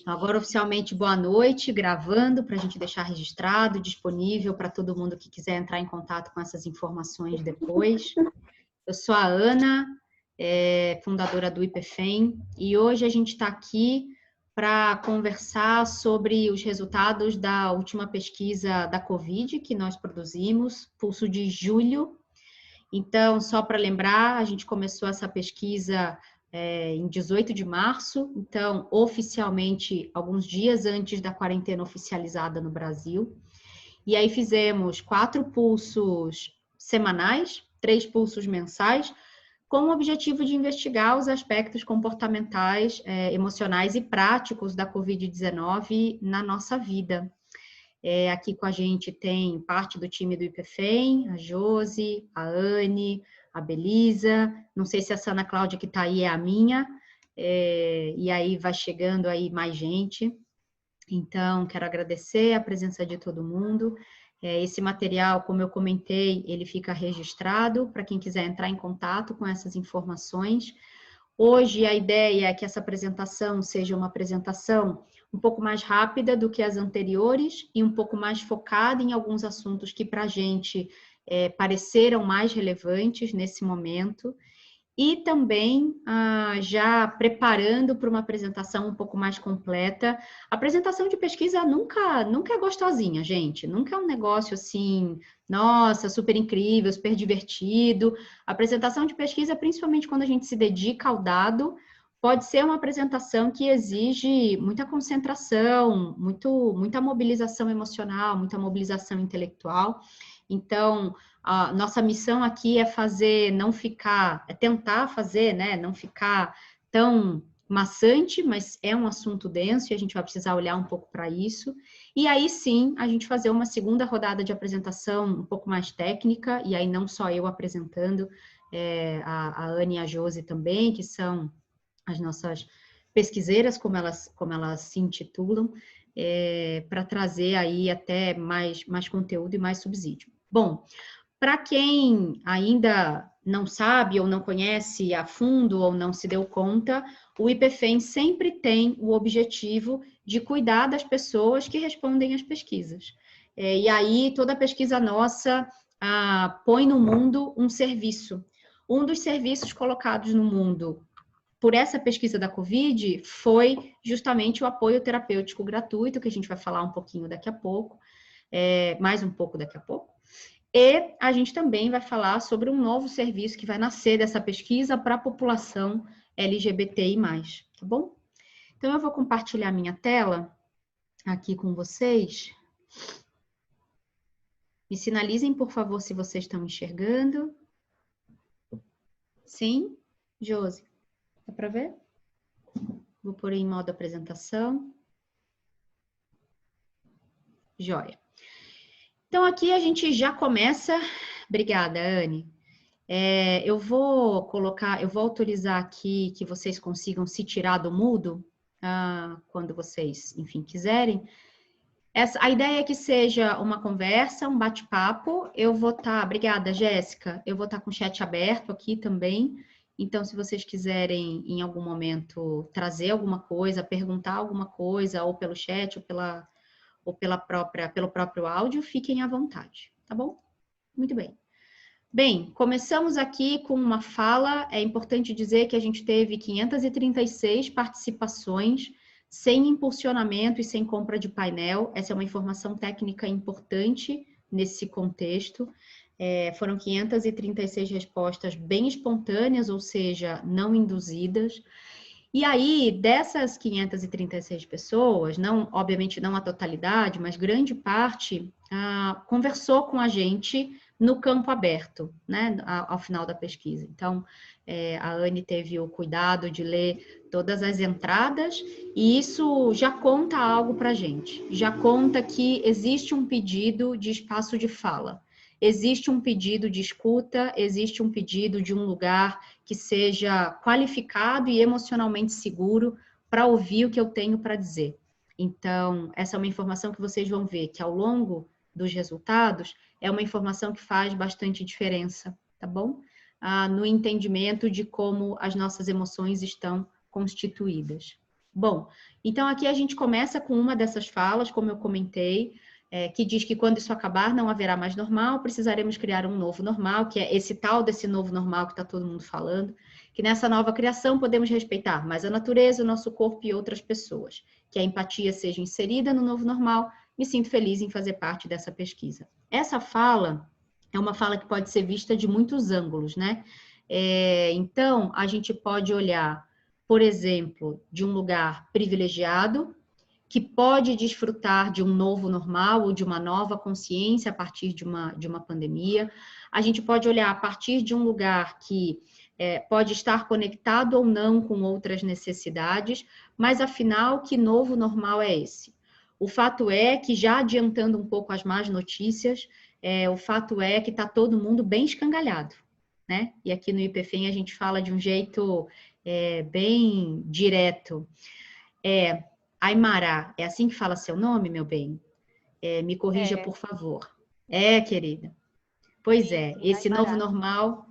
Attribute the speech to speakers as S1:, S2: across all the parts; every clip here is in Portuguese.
S1: Agora, oficialmente, boa noite, gravando para a gente deixar registrado, disponível para todo mundo que quiser entrar em contato com essas informações depois. Eu sou a Ana, fundadora do IPFEM, e hoje a gente está aqui para conversar sobre os resultados da última pesquisa da Covid que nós produzimos, pulso de julho. Então, só para lembrar, a gente começou essa pesquisa em 18 de março, então, oficialmente, alguns dias antes da quarentena oficializada no Brasil. E aí fizemos 4 pulsos semanais, 3 pulsos mensais, com o objetivo de investigar os aspectos comportamentais, emocionais e práticos da Covid-19 na nossa vida. Aqui com a gente tem parte do time do IPFEM, a Josi, a Anne, a Belisa, não sei se essa Ana Cláudia que está aí é a minha, e aí vai chegando aí mais gente. Então, quero agradecer a presença de todo mundo. Esse material, como eu comentei, ele fica registrado para quem quiser entrar em contato com essas informações. Hoje, a ideia é que essa apresentação seja uma apresentação um pouco mais rápida do que as anteriores e um pouco mais focada em alguns assuntos que para a gente pareceram mais relevantes nesse momento. E também já preparando para uma apresentação um pouco mais completa. A apresentação de pesquisa nunca é gostosinha, gente. Nunca é um negócio assim, nossa, super incrível, super divertido. A apresentação de pesquisa, principalmente quando a gente se dedica ao dado, pode ser uma apresentação que exige muita concentração, muita mobilização emocional, muita mobilização intelectual. Então, a nossa missão aqui é tentar fazer, né, não ficar tão maçante, mas é um assunto denso e a gente vai precisar olhar um pouco para isso. E aí sim, a gente fazer uma segunda rodada de apresentação um pouco mais técnica, e aí não só eu apresentando, a Anne e a Josi também, que são as nossas pesquiseiras, como elas se intitulam, para trazer aí até mais conteúdo e mais subsídio. Bom, para quem ainda não sabe ou não conhece a fundo ou não se deu conta, o IPFEM sempre tem o objetivo de cuidar das pessoas que respondem às pesquisas. E aí, toda pesquisa nossa põe no mundo um serviço. Um dos serviços colocados no mundo por essa pesquisa da Covid foi justamente o apoio terapêutico gratuito, que a gente vai falar um pouquinho daqui a pouco, mais um pouco daqui a pouco. E a gente também vai falar sobre um novo serviço que vai nascer dessa pesquisa para a população LGBTI+, tá bom? Então, eu vou compartilhar minha tela aqui com vocês. Me sinalizem, por favor, se vocês estão enxergando. Sim? Josi, dá para ver? Vou pôr em modo apresentação. Joia. Então, aqui a gente já começa. Obrigada, Anne. Eu vou autorizar aqui que vocês consigam se tirar do mudo, quando vocês, enfim, quiserem. A ideia é que seja uma conversa, um bate-papo. Obrigada, Jéssica. Eu vou estar com o chat aberto aqui também. Então, se vocês quiserem, em algum momento, trazer alguma coisa, perguntar alguma coisa, ou pelo chat, ou pelo próprio áudio, fiquem à vontade, tá bom? Muito bem. Bem, começamos aqui com uma fala. É importante dizer que a gente teve 536 participações, sem impulsionamento e sem compra de painel. Essa é uma informação técnica importante nesse contexto. Foram 536 respostas bem espontâneas, ou seja, não induzidas. E aí, dessas 536 pessoas, obviamente não a totalidade, mas grande parte, conversou com a gente no campo aberto, né, ao final da pesquisa. Então, a Anne teve o cuidado de ler todas as entradas, e isso já conta algo para a gente. Já conta que existe um pedido de espaço de fala, existe um pedido de escuta, existe um pedido de um lugar que seja qualificado e emocionalmente seguro para ouvir o que eu tenho para dizer. Então, essa é uma informação que vocês vão ver que ao longo dos resultados é uma informação que faz bastante diferença, tá bom? No entendimento de como as nossas emoções estão constituídas. Bom, então aqui a gente começa com uma dessas falas, como eu comentei, que diz que quando isso acabar não haverá mais normal, precisaremos criar um novo normal, que é esse tal desse novo normal que está todo mundo falando, que nessa nova criação podemos respeitar mais a natureza, o nosso corpo e outras pessoas, que a empatia seja inserida no novo normal. Me sinto feliz em fazer parte dessa pesquisa. Essa fala é uma fala que pode ser vista de muitos ângulos, né? Então, a gente pode olhar, por exemplo, de um lugar privilegiado, que pode desfrutar de um novo normal ou de uma nova consciência a partir de uma pandemia. A gente pode olhar a partir de um lugar que pode estar conectado ou não com outras necessidades, mas afinal, que novo normal é esse? O fato é que, já adiantando um pouco as más notícias, o fato é que está todo mundo bem escangalhado, né? E aqui no IPFEM a gente fala de um jeito bem direto. Aymara, é assim que fala seu nome, meu bem? Me corrija, por favor. Querida. Pois
S2: Sim, sim,
S1: esse novo
S2: Aymara.
S1: normal.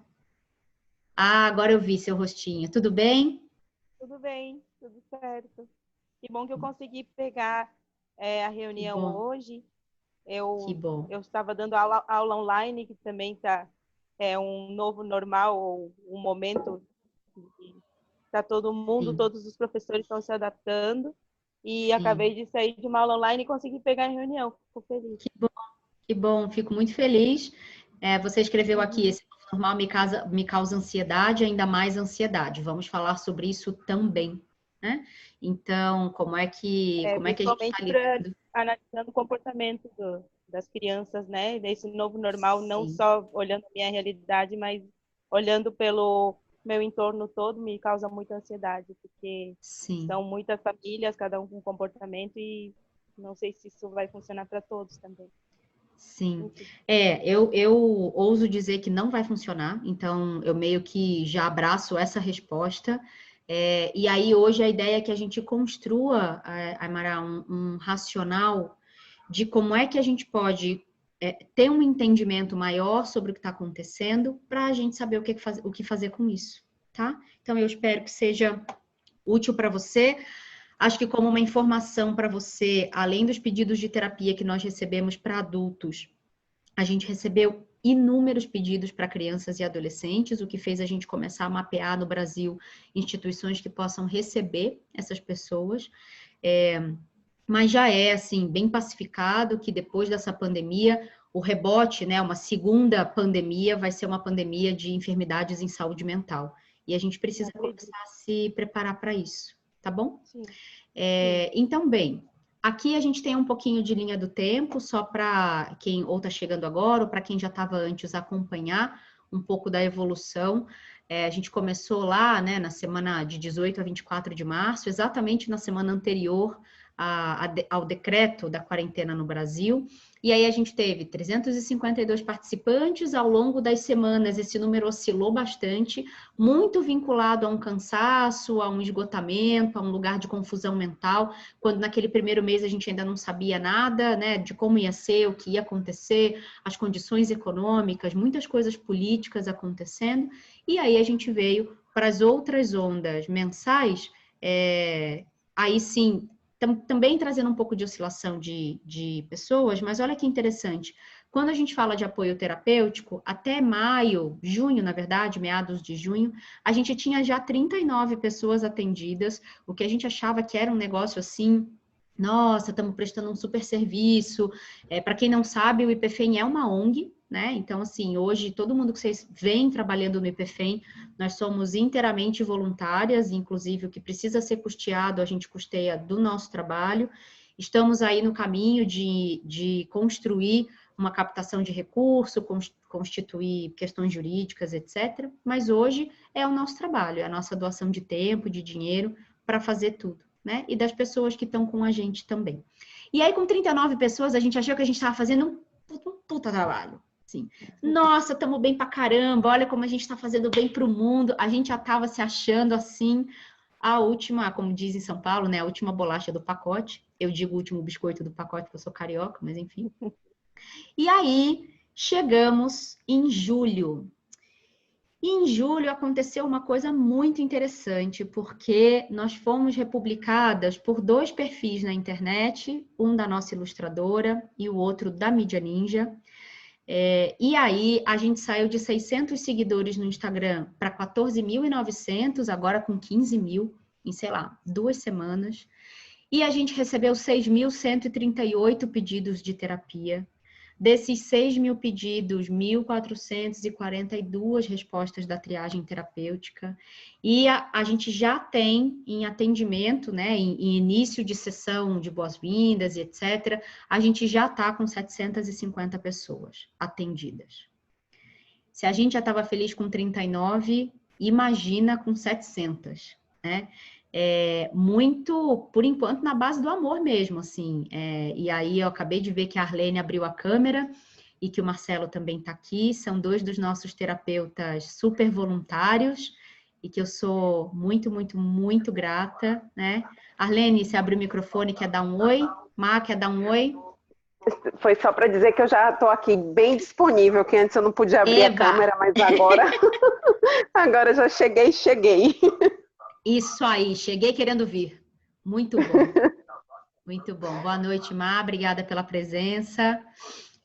S1: Ah, agora eu vi seu rostinho. Tudo bem?
S2: Tudo bem, tudo certo. Que bom que eu consegui pegar a
S1: Que
S2: reunião
S1: bom,
S2: hoje.
S1: que
S2: Eu,
S1: bom.
S2: eu estava dando aula online, que também um novo normal, ou um momento que está todo mundo,
S1: Sim,
S2: todos os professores estão se adaptando. E
S1: sim.
S2: acabei de sair de uma aula online e consegui pegar a reunião. Fico feliz.
S1: Que bom, fico muito feliz. Você escreveu aqui,
S2: Uhum.
S1: esse novo normal me causa ansiedade, ainda mais ansiedade. Vamos falar sobre isso também, né? Então, como é que a gente está
S2: Principalmente para
S1: lidando?
S2: analisando o comportamento das crianças, né? Desse novo normal, não
S1: Sim,
S2: só olhando a minha realidade, mas olhando pelo meu entorno todo, me causa muita ansiedade, porque
S1: sim.
S2: são muitas famílias, cada um com um comportamento, e não sei se isso vai funcionar para todos também.
S1: Sim,
S2: Enfim.
S1: eu ouso dizer que não vai funcionar, então eu meio que já abraço essa resposta. E aí hoje a ideia é que a gente construa, Aymara, um racional de como é que a gente pode ter um entendimento maior sobre o que está acontecendo para a gente saber o que fazer com isso, tá? Então eu espero que seja útil para você. Acho que como uma informação para você, além dos pedidos de terapia que nós recebemos para adultos, a gente recebeu inúmeros pedidos para crianças e adolescentes, o que fez a gente começar a mapear no Brasil instituições que possam receber essas pessoas. Mas já é, assim, bem pacificado que depois dessa pandemia, o rebote, né, uma segunda pandemia, vai ser uma pandemia de enfermidades em saúde mental. E a gente
S2: Não
S1: precisa
S2: acredito.
S1: começar a se preparar para isso, tá bom?
S2: Sim, sim.
S1: Então, bem, aqui a gente tem um pouquinho de linha do tempo, só para quem ou está chegando agora, ou para quem já estava antes acompanhar um pouco da evolução. A gente começou lá, né, na semana de 18 a 24 de março, exatamente na semana anterior ao decreto da quarentena no Brasil. E aí a gente teve 352 participantes ao longo das semanas, esse número oscilou bastante, muito vinculado a um cansaço, a um esgotamento, a um lugar de confusão mental, quando naquele primeiro mês a gente ainda não sabia nada, né, de como ia ser, o que ia acontecer, as condições econômicas, muitas coisas políticas acontecendo, e aí a gente veio para as outras ondas mensais, aí sim, também trazendo um pouco de oscilação de pessoas, mas olha que interessante, quando a gente fala de apoio terapêutico, até maio, junho, na verdade, meados de junho, a gente tinha já 39 pessoas atendidas, o que a gente achava que era um negócio assim, nossa, estamos prestando um super serviço. Para quem não sabe, o IPFEM é uma ONG, né? Então, assim, hoje todo mundo que vocês veem trabalhando no IPFEM, nós somos inteiramente voluntárias, inclusive o que precisa ser custeado, a gente custeia do nosso trabalho. Estamos aí no caminho de construir uma captação de recurso, constituir questões jurídicas, etc. Mas hoje é o nosso trabalho, é a nossa doação de tempo, de dinheiro para fazer tudo, né? E das pessoas que estão com a gente também. E aí, com 39 pessoas, a gente achou que a gente estava fazendo um puta trabalho. Assim, nossa, estamos bem pra caramba, olha como a gente está fazendo bem para o mundo. A gente já estava se achando assim, a última, como diz em São Paulo, né? A última bolacha do pacote. Eu digo o último biscoito do pacote, porque eu sou carioca, mas enfim. E aí, chegamos em julho. E em julho aconteceu uma coisa muito interessante, porque nós fomos republicadas por 2 perfis na internet, um da nossa ilustradora e o outro da Mídia Ninja. E aí a gente saiu de 600 seguidores no Instagram para 14.900, agora com 15 mil, em, sei lá, 2 semanas. E a gente recebeu 6.138 pedidos de terapia. Desses 6.000 pedidos, 1.442 respostas da triagem terapêutica. E a gente já tem em atendimento, né, em início de sessão de boas-vindas e etc., a gente já está com 750 pessoas atendidas. Se a gente já estava feliz com 39, imagina com 700, né? Muito, por enquanto, na base do amor mesmo, assim. E aí eu acabei de ver que a Arlene abriu a câmera e que o Marcelo também está aqui. São 2 dos nossos terapeutas super voluntários e que eu sou muito, muito, muito grata, né? Arlene, você abre o microfone, quer dar um oi? Má, quer dar um oi?
S3: Foi só para dizer que eu já estou aqui bem disponível, que antes eu não podia abrir a câmera, mas agora já cheguei.
S1: Isso aí, cheguei querendo vir. Muito bom. Muito bom. Boa noite, Má. Obrigada pela presença.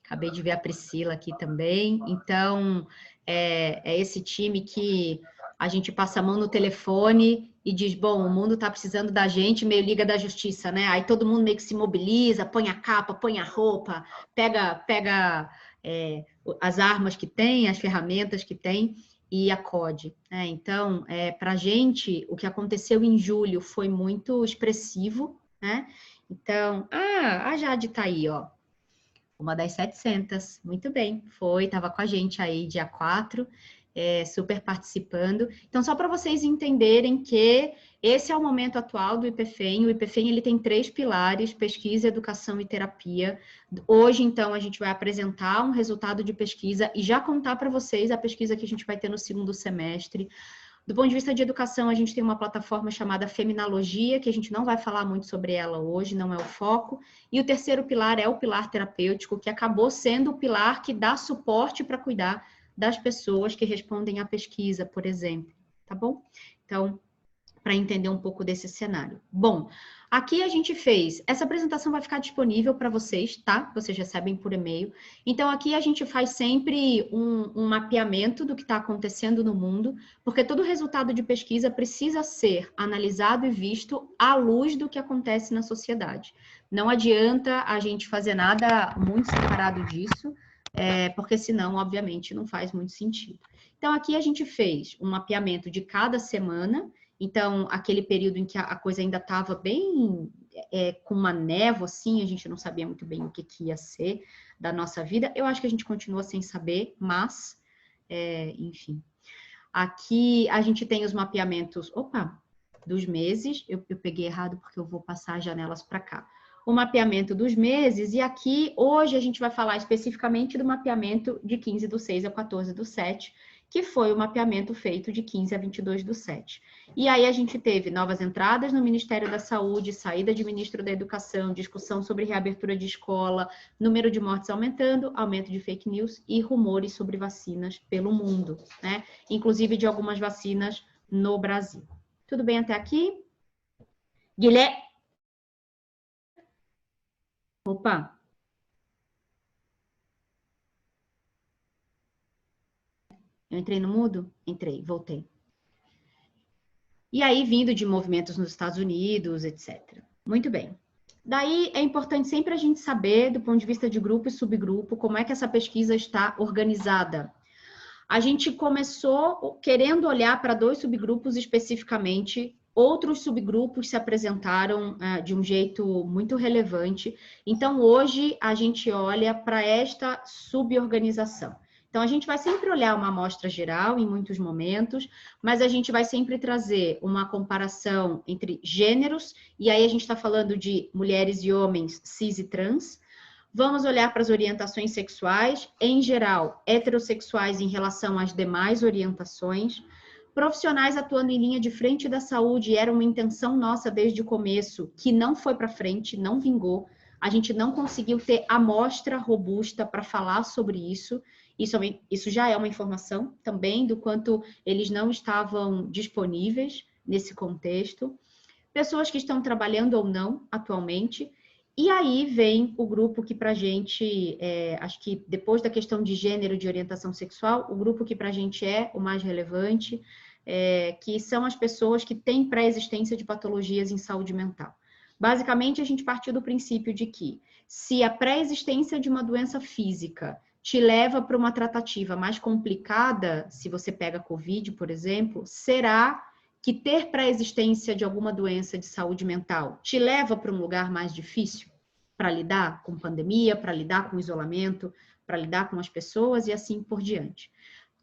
S1: Acabei de ver a Priscila aqui também. Então, é esse time que a gente passa a mão no telefone e diz, bom, o mundo está precisando da gente, meio Liga da Justiça, né? Aí todo mundo meio que se mobiliza, põe a capa, põe a roupa, pega as armas que tem, as ferramentas que tem e acode, né? Então, para a gente, o que aconteceu em julho foi muito expressivo, né? Então, a Jade está aí, ó. Uma das 700, muito bem, estava com a gente aí dia 4, super participando. Então, só para vocês entenderem que esse é o momento atual do IPFEM. O IPFEM ele tem 3 pilares, pesquisa, educação e terapia. Hoje, então, a gente vai apresentar um resultado de pesquisa e já contar para vocês a pesquisa que a gente vai ter no 2º semestre. Do ponto de vista de educação, a gente tem uma plataforma chamada Feminologia, que a gente não vai falar muito sobre ela hoje, não é o foco. E o 3º pilar é o pilar terapêutico, que acabou sendo o pilar que dá suporte para cuidar das pessoas que respondem à pesquisa, por exemplo. Tá bom? Então, para entender um pouco desse cenário. Bom, aqui a gente fez, essa apresentação vai ficar disponível para vocês, tá? Vocês recebem por e-mail. Então, aqui a gente faz sempre um mapeamento do que está acontecendo no mundo, porque todo resultado de pesquisa precisa ser analisado e visto à luz do que acontece na sociedade. Não adianta a gente fazer nada muito separado disso, porque senão, obviamente, não faz muito sentido. Então, aqui a gente fez um mapeamento de cada semana. Então, aquele período em que a coisa ainda estava bem com uma névoa, assim, a gente não sabia muito bem o que ia ser da nossa vida. Eu acho que a gente continua sem saber, mas, enfim. Aqui a gente tem os mapeamentos, dos meses. Eu peguei errado porque eu vou passar as janelas para cá. O mapeamento dos meses, e aqui, hoje, a gente vai falar especificamente do mapeamento de 15/6 a 14/7, que foi o mapeamento feito de 15 a 22/7. E aí a gente teve novas entradas no Ministério da Saúde, saída de ministro da Educação, discussão sobre reabertura de escola, número de mortes aumentando, aumento de fake news e rumores sobre vacinas pelo mundo, né? Inclusive de algumas vacinas no Brasil. Tudo bem até aqui? Guilherme? Opa! Eu entrei no mudo? Entrei, voltei. E aí, vindo de movimentos nos Estados Unidos, etc. Muito bem. Daí, é importante sempre a gente saber, do ponto de vista de grupo e subgrupo, como é que essa pesquisa está organizada. A gente começou querendo olhar para 2 subgrupos especificamente, outros subgrupos se apresentaram de um jeito muito relevante. Então, hoje, a gente olha para esta suborganização. Então, a gente vai sempre olhar uma amostra geral em muitos momentos, mas a gente vai sempre trazer uma comparação entre gêneros, e aí a gente está falando de mulheres e homens cis e trans. Vamos olhar para as orientações sexuais, em geral, heterossexuais em relação às demais orientações. Profissionais atuando em linha de frente da saúde, era uma intenção nossa desde o começo, que não foi para frente, não vingou. a gente não conseguiu ter amostra robusta para falar sobre isso. Isso já é uma informação também do quanto eles não estavam disponíveis nesse contexto. Pessoas que estão trabalhando ou não atualmente. E aí vem o grupo que para a gente, acho que depois da questão de gênero, de orientação sexual, o grupo que para a gente é o mais relevante, que são as pessoas que têm pré-existência de patologias em saúde mental. Basicamente, a gente partiu do princípio de que se a pré-existência de uma doença física te leva para uma tratativa mais complicada, se você pega Covid, por exemplo, será que ter pré-existência de alguma doença de saúde mental te leva para um lugar mais difícil para lidar com pandemia, para lidar com isolamento, para lidar com as pessoas e assim por diante.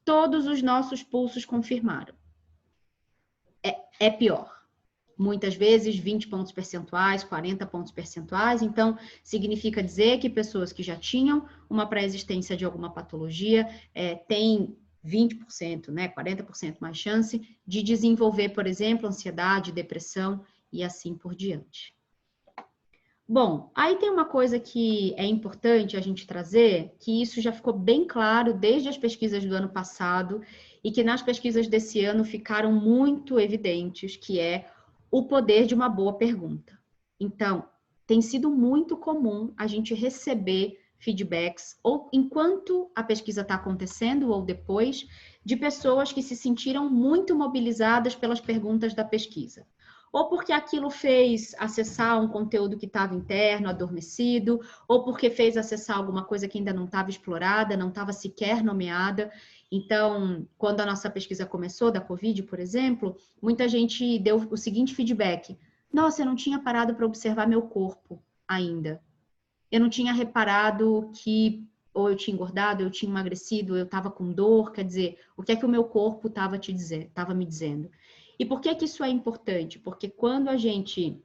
S1: Todos os nossos pulsos confirmaram. É pior. Muitas vezes 20 pontos percentuais, 40 pontos percentuais, então significa dizer que pessoas que já tinham uma pré-existência de alguma patologia têm 20%, né, 40% mais chance de desenvolver, por exemplo, ansiedade, depressão e assim por diante. Bom, aí tem uma coisa que é importante a gente trazer, que isso já ficou bem claro desde as pesquisas do ano passado e que nas pesquisas desse ano ficaram muito evidentes, que é o poder de uma boa pergunta. Então, tem sido muito comum a gente receber feedbacks, ou enquanto a pesquisa está acontecendo, ou depois, de pessoas que se sentiram muito mobilizadas pelas perguntas da pesquisa. Ou porque aquilo fez acessar um conteúdo que estava interno, adormecido, ou porque fez acessar alguma coisa que ainda não estava explorada, não estava sequer nomeada. Então, quando a nossa pesquisa começou, da Covid, por exemplo, muita gente deu o seguinte feedback: nossa, eu não tinha parado para observar meu corpo ainda. Eu não tinha reparado que ou eu tinha engordado, eu tinha emagrecido, eu estava com dor, quer dizer, o que é que o meu corpo estava me dizendo? E por que isso é importante? Porque quando a gente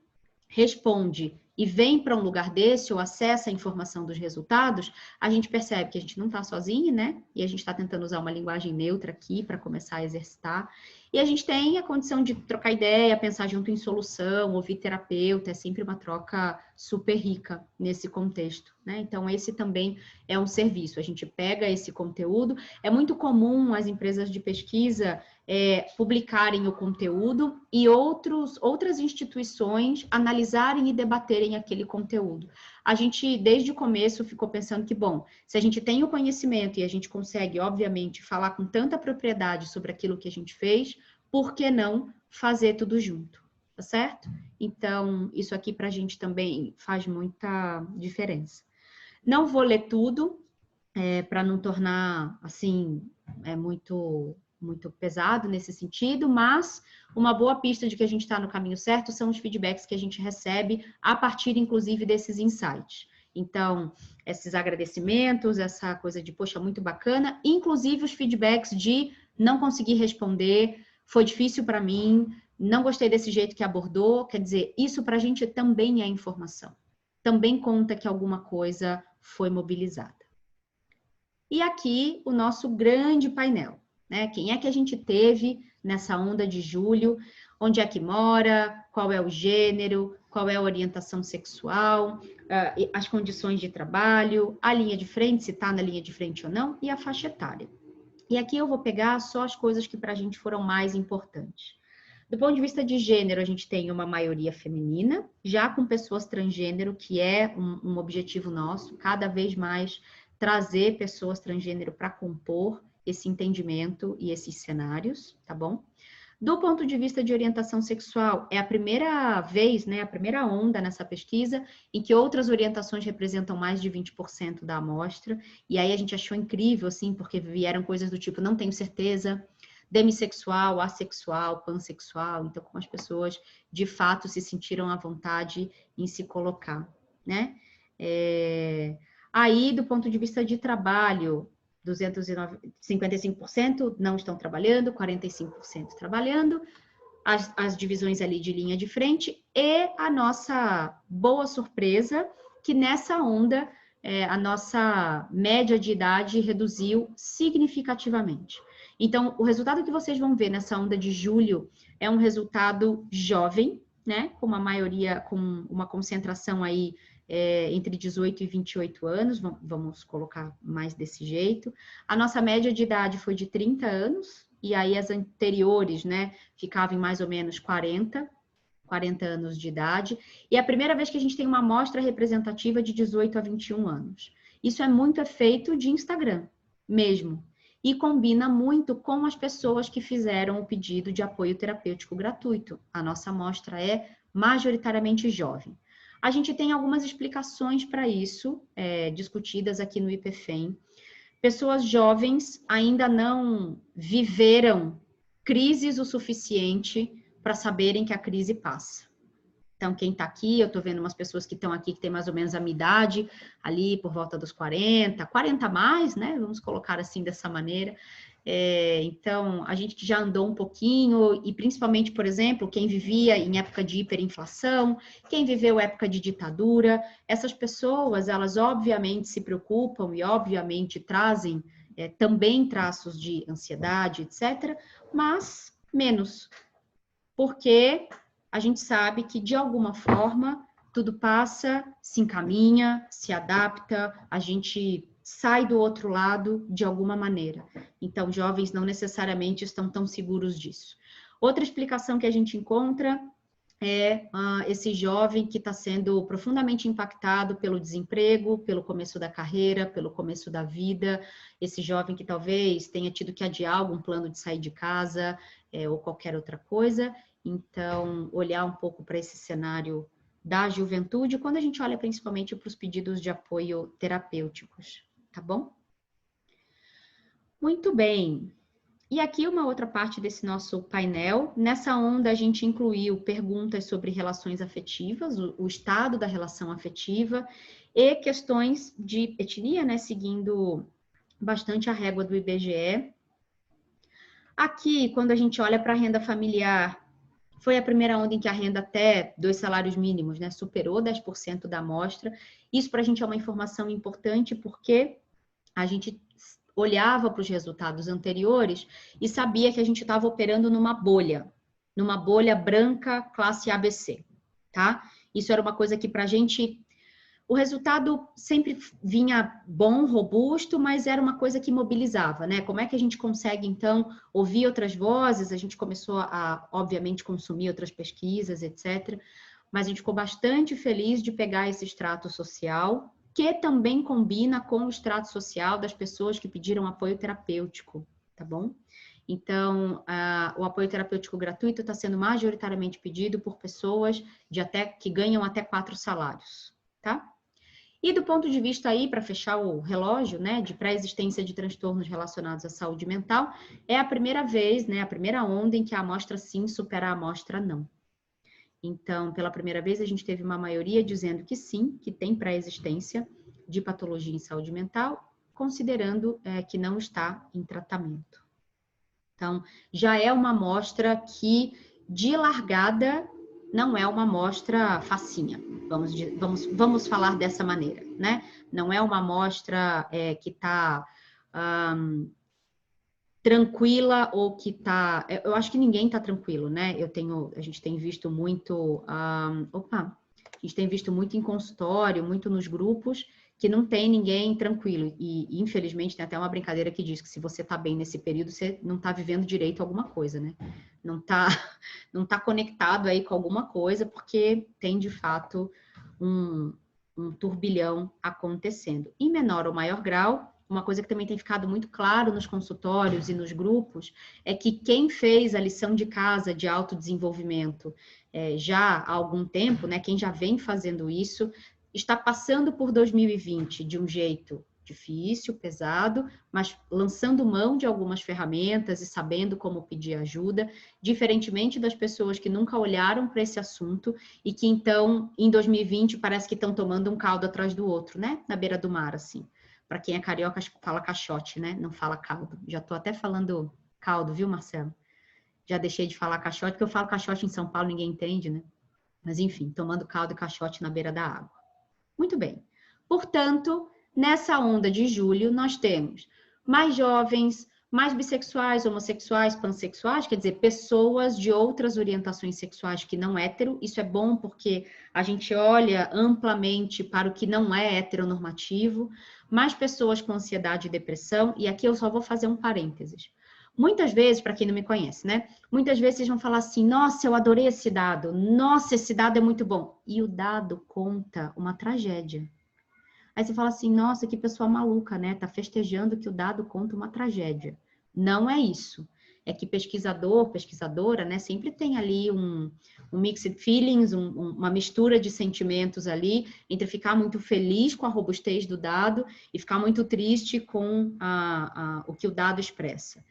S1: responde e vem para um lugar desse ou acessa a informação dos resultados, a gente percebe que a gente não está sozinho, né? E a gente está tentando usar uma linguagem neutra aqui para começar a exercitar. E a gente tem a condição de trocar ideia, pensar junto em solução, ouvir terapeuta, é sempre uma troca super rica nesse contexto, né? Então, esse também é um serviço. A gente pega esse conteúdo. É muito comum as empresas de pesquisa publicarem o conteúdo e outras instituições analisarem e debaterem aquele conteúdo. A gente, desde o começo, ficou pensando que, bom, se a gente tem o conhecimento e a gente consegue, obviamente, falar com tanta propriedade sobre aquilo que a gente fez, por que não fazer tudo junto, tá certo? Então, isso aqui para a gente também faz muita diferença. Não vou ler tudo, para não tornar, assim, muito pesado nesse sentido, mas uma boa pista de que a gente está no caminho certo são os feedbacks que a gente recebe a partir, inclusive, desses insights. Então, esses agradecimentos, essa coisa de, poxa, muito bacana, inclusive os feedbacks de não conseguir responder, foi difícil para mim, não gostei desse jeito que abordou, quer dizer, isso para a gente também é informação. Também conta que alguma coisa foi mobilizada. E aqui o nosso grande painel. Né? Quem é que a gente teve nessa onda de julho? Onde é que mora? Qual é o gênero? Qual é a orientação sexual? As condições de trabalho? A linha de frente, se está na linha de frente ou não? E a faixa etária. E aqui eu vou pegar só as coisas que para a gente foram mais importantes. Do ponto de vista de gênero, a gente tem uma maioria feminina, já com pessoas transgênero, que é um objetivo nosso, cada vez mais trazer pessoas transgênero para compor esse entendimento e esses cenários, tá bom? Do ponto de vista de orientação sexual, é a primeira vez, né, a primeira onda nessa pesquisa em que outras orientações representam mais de 20% da amostra, e aí a gente achou incrível, assim, porque vieram coisas do tipo, não tenho certeza, demissexual, assexual, pansexual, então como as pessoas, de fato, se sentiram à vontade em se colocar, né? Aí, do ponto de vista de trabalho, 55% não estão trabalhando, 45% trabalhando, as divisões ali de linha de frente, e a nossa boa surpresa, que nessa onda, a nossa média de idade reduziu significativamente. Então, o resultado que vocês vão ver nessa onda de julho é um resultado jovem, né? Com uma maioria, com uma concentração aí entre 18 e 28 anos, vamos colocar mais desse jeito. A nossa média de idade foi de 30 anos, e aí as anteriores, né, ficavam em mais ou menos 40 anos de idade, e é a primeira vez que a gente tem uma amostra representativa de 18 a 21 anos. Isso é muito efeito de Instagram, mesmo, e combina muito com as pessoas que fizeram o pedido de apoio terapêutico gratuito. A nossa amostra é majoritariamente jovem. A gente tem algumas explicações para isso, discutidas aqui no IPFEM. Pessoas jovens ainda não viveram crises o suficiente para saberem que a crise passa. Então, quem está aqui, eu estou vendo umas pessoas que estão aqui que tem mais ou menos a minha idade, ali por volta dos 40 a mais, né? Vamos colocar assim dessa maneira. Então, a gente que já andou um pouquinho, e principalmente, por exemplo, quem vivia em época de hiperinflação, quem viveu época de ditadura, essas pessoas, elas obviamente se preocupam e obviamente trazem também traços de ansiedade, etc., mas menos, porque a gente sabe que, de alguma forma, tudo passa, se encaminha, se adapta, a gente sai do outro lado de alguma maneira. Então, jovens não necessariamente estão tão seguros disso. Outra explicação que a gente encontra é esse jovem que está sendo profundamente impactado pelo desemprego, pelo começo da carreira, pelo começo da vida, esse jovem que talvez tenha tido que adiar algum plano de sair de casa ou qualquer outra coisa. Então, olhar um pouco para esse cenário da juventude, quando a gente olha principalmente para os pedidos de apoio terapêuticos, tá bom? Muito bem. E aqui uma outra parte desse nosso painel. Nessa onda, a gente incluiu perguntas sobre relações afetivas, o estado da relação afetiva, e questões de etnia, né, seguindo bastante a régua do IBGE. Aqui, quando a gente olha para a renda familiar, foi a primeira onda em que a renda até 2 salários mínimos, né, superou 10% da amostra. Isso para a gente é uma informação importante, porque a gente olhava para os resultados anteriores e sabia que a gente estava operando numa bolha branca, classe ABC, tá? Isso era uma coisa que para a gente... O resultado sempre vinha bom, robusto, mas era uma coisa que mobilizava, né? Como é que a gente consegue, então, ouvir outras vozes? A gente começou a, obviamente, consumir outras pesquisas, etc. Mas a gente ficou bastante feliz de pegar esse extrato social, que também combina com o extrato social das pessoas que pediram apoio terapêutico, tá bom? Então, o apoio terapêutico gratuito está sendo majoritariamente pedido por pessoas que ganham até 4 salários, tá? E do ponto de vista aí, para fechar o relógio, né, de pré-existência de transtornos relacionados à saúde mental, é a primeira vez, né, a primeira onda em que a amostra sim supera a amostra não. Então, pela primeira vez, a gente teve uma maioria dizendo que sim, que tem pré-existência de patologia em saúde mental, considerando que não está em tratamento. Então, já é uma amostra que, de largada, não é uma amostra facinha, vamos falar dessa maneira, né? Não é uma amostra que está tranquila ou que está... Eu acho que ninguém está tranquilo, né? A gente tem visto muito... a gente tem visto muito em consultório, muito nos grupos, que não tem ninguém tranquilo. E, infelizmente, tem até uma brincadeira que diz que se você está bem nesse período, você não está vivendo direito alguma coisa, né? Não tá conectado aí com alguma coisa, porque tem, de fato, um turbilhão acontecendo. Em menor ou maior grau, uma coisa que também tem ficado muito claro nos consultórios e nos grupos é que quem fez a lição de casa de autodesenvolvimento já há algum tempo, né, quem já vem fazendo isso, está passando por 2020 de um jeito difícil, pesado, mas lançando mão de algumas ferramentas e sabendo como pedir ajuda, diferentemente das pessoas que nunca olharam para esse assunto e que então, em 2020, parece que estão tomando um caldo atrás do outro, né, na beira do mar, assim. Para quem é carioca, fala caixote, né? Não fala caldo. Já estou até falando caldo, viu, Marcelo? Já deixei de falar caixote, porque eu falo caixote em São Paulo, ninguém entende, né? Mas, enfim, tomando caldo e caixote na beira da água. Muito bem. Portanto, nessa onda de julho, nós temos mais jovens, mais bissexuais, homossexuais, pansexuais, quer dizer, pessoas de outras orientações sexuais que não hétero. Isso é bom porque a gente olha amplamente para o que não é heteronormativo, mais pessoas com ansiedade e depressão, e aqui eu só vou fazer um parênteses. Muitas vezes, para quem não me conhece, né? Muitas vezes vocês vão falar assim, nossa, eu adorei esse dado, nossa, esse dado é muito bom. E o dado conta uma tragédia. Aí você fala assim, nossa, que pessoa maluca, né? Tá festejando que o dado conta uma tragédia. Não é isso. É que pesquisador, pesquisadora, né, sempre tem ali um mixed feelings, uma mistura de sentimentos ali, entre ficar muito feliz com a robustez do dado e ficar muito triste com o que o dado expressa.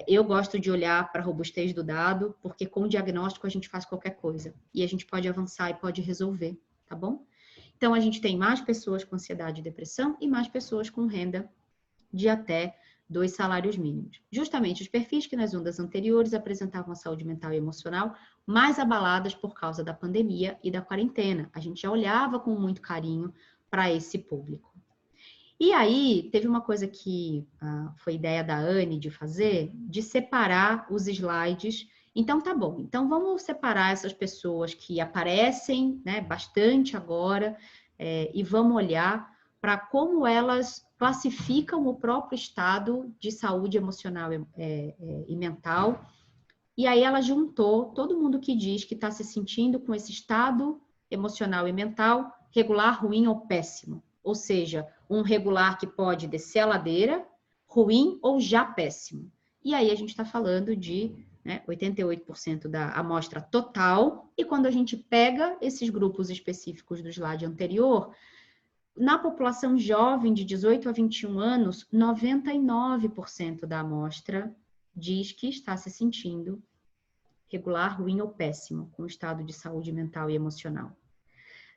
S1: Eu gosto de olhar para a robustez do dado, porque com o diagnóstico a gente faz qualquer coisa. E a gente pode avançar e pode resolver, tá bom? Então, a gente tem mais pessoas com ansiedade e depressão e mais pessoas com renda de até 2 salários mínimos. Justamente os perfis que nas ondas anteriores apresentavam a saúde mental e emocional mais abaladas por causa da pandemia e da quarentena. A gente já olhava com muito carinho para esse público. E aí, teve uma coisa que foi ideia da Anne de fazer, de separar os slides. Então, tá bom. Então, vamos separar essas pessoas que aparecem, né, bastante agora, e vamos olhar para como elas classificam o próprio estado de saúde emocional e mental. E aí, ela juntou todo mundo que diz que está se sentindo com esse estado emocional e mental regular, ruim ou péssimo. Ou seja, um regular que pode descer a ladeira, ruim ou já péssimo. E aí a gente está falando de 88% da amostra total, e quando a gente pega esses grupos específicos do slide anterior, na população jovem de 18 a 21 anos, 99% da amostra diz que está se sentindo regular, ruim ou péssimo, com o estado de saúde mental e emocional.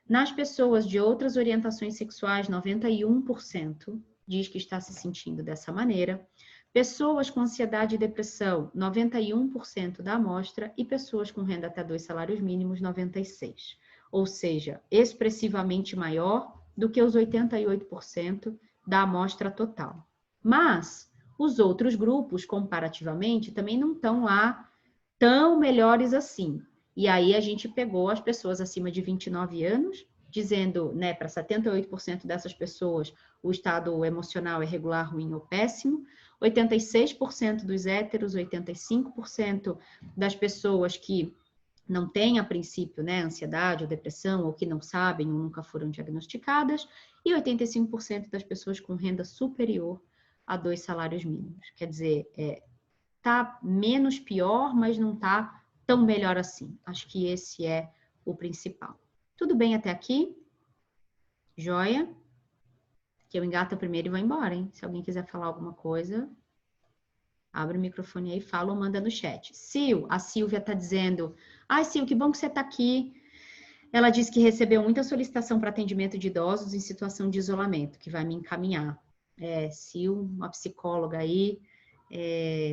S1: Nas pessoas de outras orientações sexuais, 91% diz que está se sentindo dessa maneira. Pessoas com ansiedade e depressão, 91% da amostra, e pessoas com renda até 2 salários mínimos, 96%. Ou seja, expressivamente maior do que os 88% da amostra total. Mas os outros grupos, comparativamente, também não estão lá tão melhores assim. E aí a gente pegou as pessoas acima de 29 anos, dizendo, né, para 78% dessas pessoas o estado emocional é regular, ruim ou péssimo, 86% dos héteros, 85% das pessoas que não têm a princípio, né, ansiedade ou depressão, ou que não sabem ou nunca foram diagnosticadas, e 85% das pessoas com renda superior a 2 salários mínimos. Quer dizer, tá menos pior, mas não tá tão melhor assim. Acho que esse é o principal. Tudo bem até aqui? Joia? Que eu engato primeiro e vou embora, hein? Se alguém quiser falar alguma coisa, abre o microfone aí, fala ou manda no chat. A Silvia tá dizendo, ai, Sil, que bom que você tá aqui. Ela disse que recebeu muita solicitação para atendimento de idosos em situação de isolamento, que vai me encaminhar. Sil, uma psicóloga aí,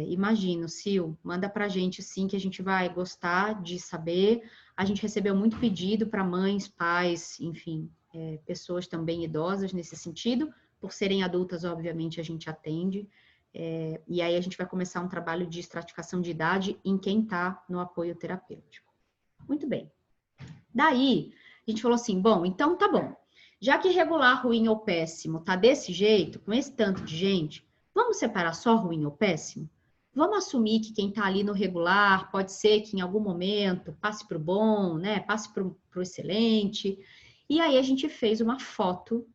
S1: imagino, Sil, manda pra gente sim, que a gente vai gostar de saber. A gente recebeu muito pedido para mães, pais, enfim, pessoas também idosas nesse sentido. Por serem adultas, obviamente, a gente atende. E aí a gente vai começar um trabalho de estratificação de idade em quem está no apoio terapêutico. Muito bem. Daí, a gente falou assim, bom, então tá bom. Já que regular, ruim ou péssimo tá desse jeito, com esse tanto de gente, vamos separar só ruim ou péssimo? Vamos assumir que quem tá ali no regular pode ser que em algum momento passe para o bom, né? Passe para o excelente. E aí a gente fez uma foto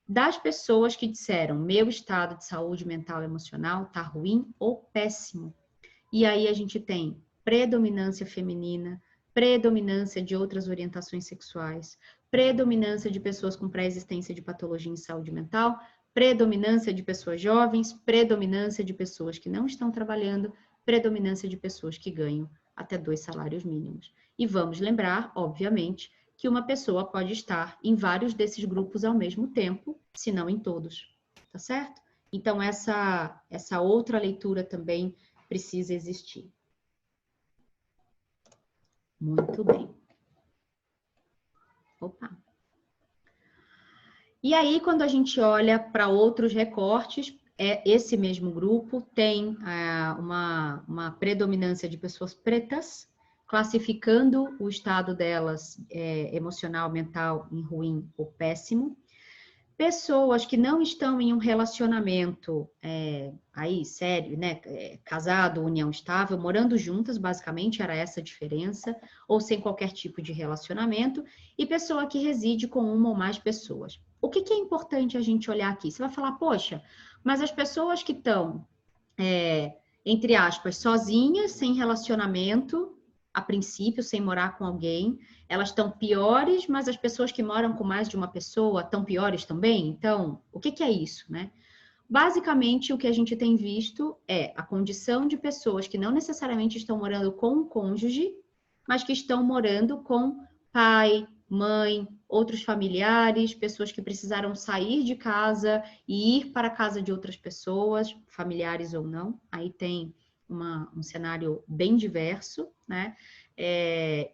S1: das pessoas que disseram meu estado de saúde mental e emocional tá ruim ou péssimo. E aí a gente tem predominância feminina, predominância de outras orientações sexuais, predominância de pessoas com pré-existência de patologia em saúde mental, predominância de pessoas jovens, predominância de pessoas que não estão trabalhando, predominância de pessoas que ganham até 2 salários mínimos. E vamos lembrar, obviamente, que uma pessoa pode estar em vários desses grupos ao mesmo tempo, se não em todos, tá certo? Então, essa outra leitura também precisa existir. Muito bem. E aí, quando a gente olha para outros recortes, esse mesmo grupo tem uma predominância de pessoas pretas, classificando o estado delas emocional, mental em ruim ou péssimo. Pessoas que não estão em um relacionamento aí sério, né? Casado, união estável, morando juntas, basicamente era essa a diferença, ou sem qualquer tipo de relacionamento, e pessoa que reside com uma ou mais pessoas. O que é importante a gente olhar aqui? Você vai falar, poxa, mas as pessoas que estão, entre aspas, sozinhas, sem relacionamento, a princípio, sem morar com alguém, elas estão piores, mas as pessoas que moram com mais de uma pessoa estão piores também? Então, o que é isso, né? Basicamente, o que a gente tem visto é a condição de pessoas que não necessariamente estão morando com um cônjuge, mas que estão morando com pai, mãe, outros familiares, pessoas que precisaram sair de casa e ir para a casa de outras pessoas, familiares ou não. Aí tem um cenário bem diverso, né?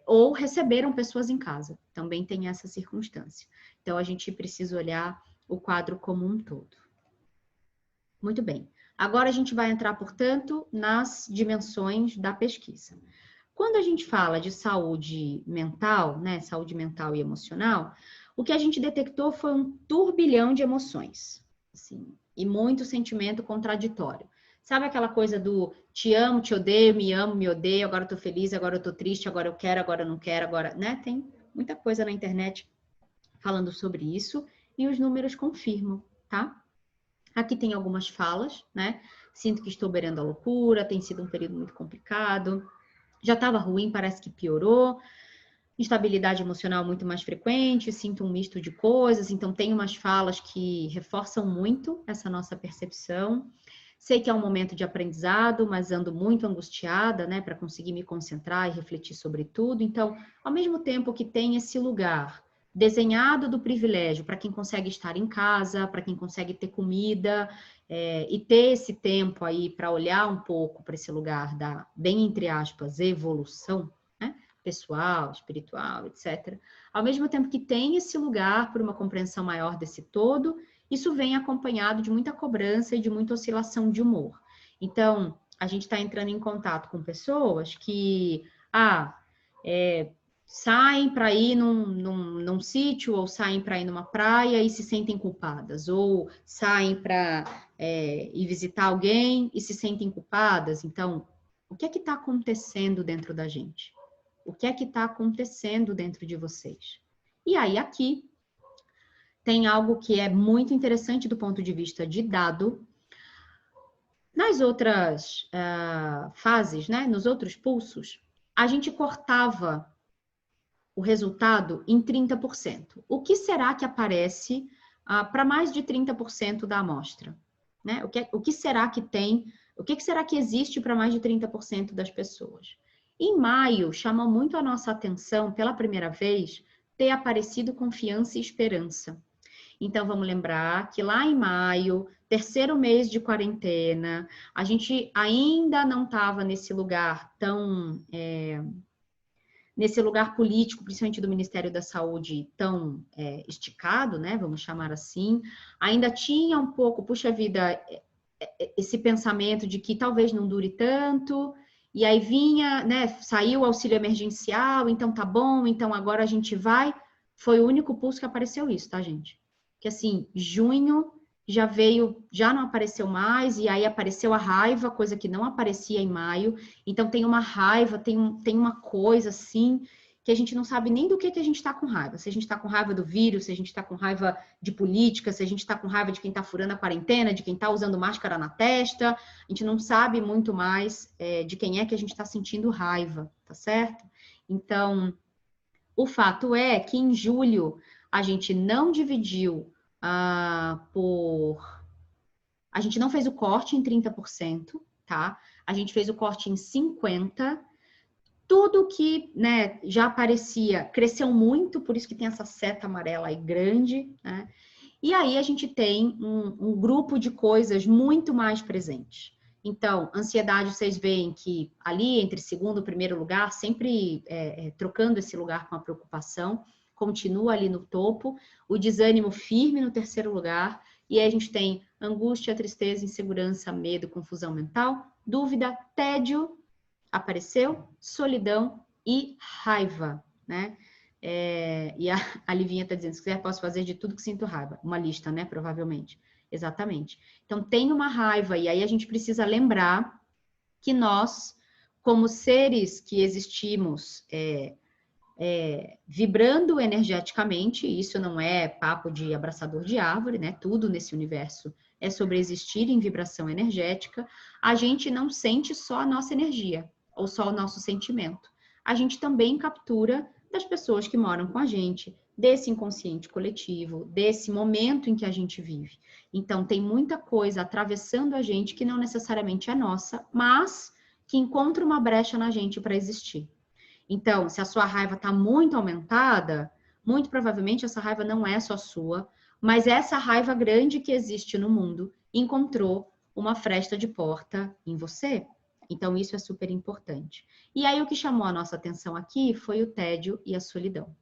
S1: Ou receberam pessoas em casa, também tem essa circunstância. Então, a gente precisa olhar o quadro como um todo. Muito bem. Agora a gente vai entrar, portanto, nas dimensões da pesquisa. Quando a gente fala de saúde mental, né, saúde mental e emocional, o que a gente detectou foi um turbilhão de emoções, assim, e muito sentimento contraditório. Sabe aquela coisa do te amo, te odeio, me amo, me odeio, agora eu tô feliz, agora eu tô triste, agora eu quero, agora eu não quero, agora, né? Tem muita coisa na internet falando sobre isso e os números confirmam, tá? Aqui tem algumas falas, né? Sinto que estou beirando a loucura, tem sido um período muito complicado, já estava ruim, parece que piorou. Instabilidade emocional muito mais frequente, sinto um misto de coisas, então tem umas falas que reforçam muito essa nossa percepção. Sei que é um momento de aprendizado, mas ando muito angustiada, né, para conseguir me concentrar e refletir sobre tudo. Então, ao mesmo tempo que tem esse lugar desenhado do privilégio para quem consegue estar em casa, para quem consegue ter comida, e ter esse tempo aí para olhar um pouco para esse lugar da, bem entre aspas, evolução, né, pessoal, espiritual, etc. Ao mesmo tempo que tem esse lugar por uma compreensão maior desse todo, isso vem acompanhado de muita cobrança e de muita oscilação de humor. Então, a gente está entrando em contato com pessoas que saem para ir num sítio ou saem para ir numa praia e se sentem culpadas, ou saem para ir visitar alguém e se sentem culpadas. Então, o que é que está acontecendo dentro da gente? O que é que está acontecendo dentro de vocês? E aí, aqui, tem algo que é muito interessante do ponto de vista de dado. Nas outras fases, né, nos outros pulsos, a gente cortava o resultado em 30%. O que será que aparece para mais de 30% da amostra? Né? O que será que tem, o que será que existe para mais de 30% das pessoas? Em maio, chamou muito a nossa atenção, pela primeira vez, ter aparecido confiança e esperança. Então, vamos lembrar que lá em maio, terceiro mês de quarentena, a gente ainda não estava nesse lugar tão... nesse lugar político, principalmente do Ministério da Saúde, tão esticado, né? Vamos chamar assim. Ainda tinha um pouco, puxa vida, esse pensamento de que talvez não dure tanto... E aí vinha, né, saiu o auxílio emergencial, então tá bom, então agora a gente vai. Foi o único pulso que apareceu isso, tá, gente? Que assim, junho já veio, já não apareceu mais, e aí apareceu a raiva, coisa que não aparecia em maio. Então tem uma raiva, tem uma coisa assim, que a gente não sabe nem do que a gente está com raiva. Se a gente está com raiva do vírus, se a gente está com raiva de política, se a gente está com raiva de quem está furando a quarentena, de quem está usando máscara na testa, a gente não sabe muito mais de quem é que a gente está sentindo raiva, tá certo? Então, o fato é que em julho a gente não dividiu a gente não fez o corte em 30%, tá? A gente fez o corte em 50%. Tudo que, né, já aparecia, cresceu muito, por isso que tem essa seta amarela aí grande, né? E aí a gente tem um grupo de coisas muito mais presentes. Então, ansiedade, vocês veem que ali entre segundo e primeiro lugar, sempre trocando esse lugar com a preocupação, continua ali no topo, o desânimo firme no terceiro lugar, e aí a gente tem angústia, tristeza, insegurança, medo, confusão mental, dúvida, tédio, apareceu, solidão e raiva, né? E a Livinha está dizendo, se quiser posso fazer de tudo que sinto raiva. Uma lista, né? Provavelmente. Exatamente. Então, tem uma raiva, e aí a gente precisa lembrar que nós, como seres que existimos vibrando energeticamente, isso não é papo de abraçador de árvore, né? Tudo nesse universo é sobre existir em vibração energética. A gente não sente só a nossa energia, ou só o nosso sentimento. A gente também captura das pessoas que moram com a gente, desse inconsciente coletivo, desse momento em que a gente vive. Então, tem muita coisa atravessando a gente que não necessariamente é nossa, mas que encontra uma brecha na gente para existir. Então, se a sua raiva está muito aumentada, muito provavelmente essa raiva não é só sua, mas essa raiva grande que existe no mundo encontrou uma fresta de porta em você. Então, isso é super importante. E aí, o que chamou a nossa atenção aqui foi o tédio e a solidão,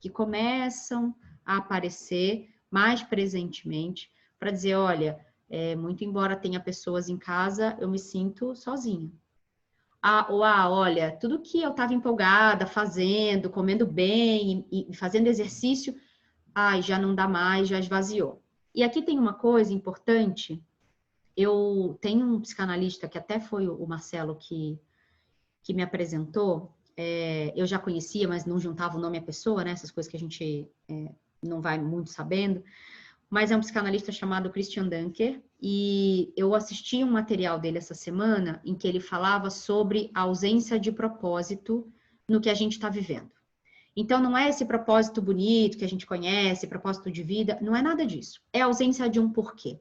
S1: que começam a aparecer mais presentemente para dizer, olha, muito embora tenha pessoas em casa, eu me sinto sozinha. Olha, tudo que eu estava empolgada, fazendo, comendo bem e fazendo exercício, já não dá mais, já esvaziou. E aqui tem uma coisa importante, eu tenho um psicanalista que até foi o Marcelo que me apresentou, eu já conhecia, mas não juntava o nome à pessoa, né? Essas coisas que a gente não vai muito sabendo, mas é um psicanalista chamado Christian Dunker, e eu assisti um material dele essa semana em que ele falava sobre a ausência de propósito no que a gente está vivendo. Então, não é esse propósito bonito que a gente conhece, propósito de vida, não é nada disso. É a ausência de um porquê.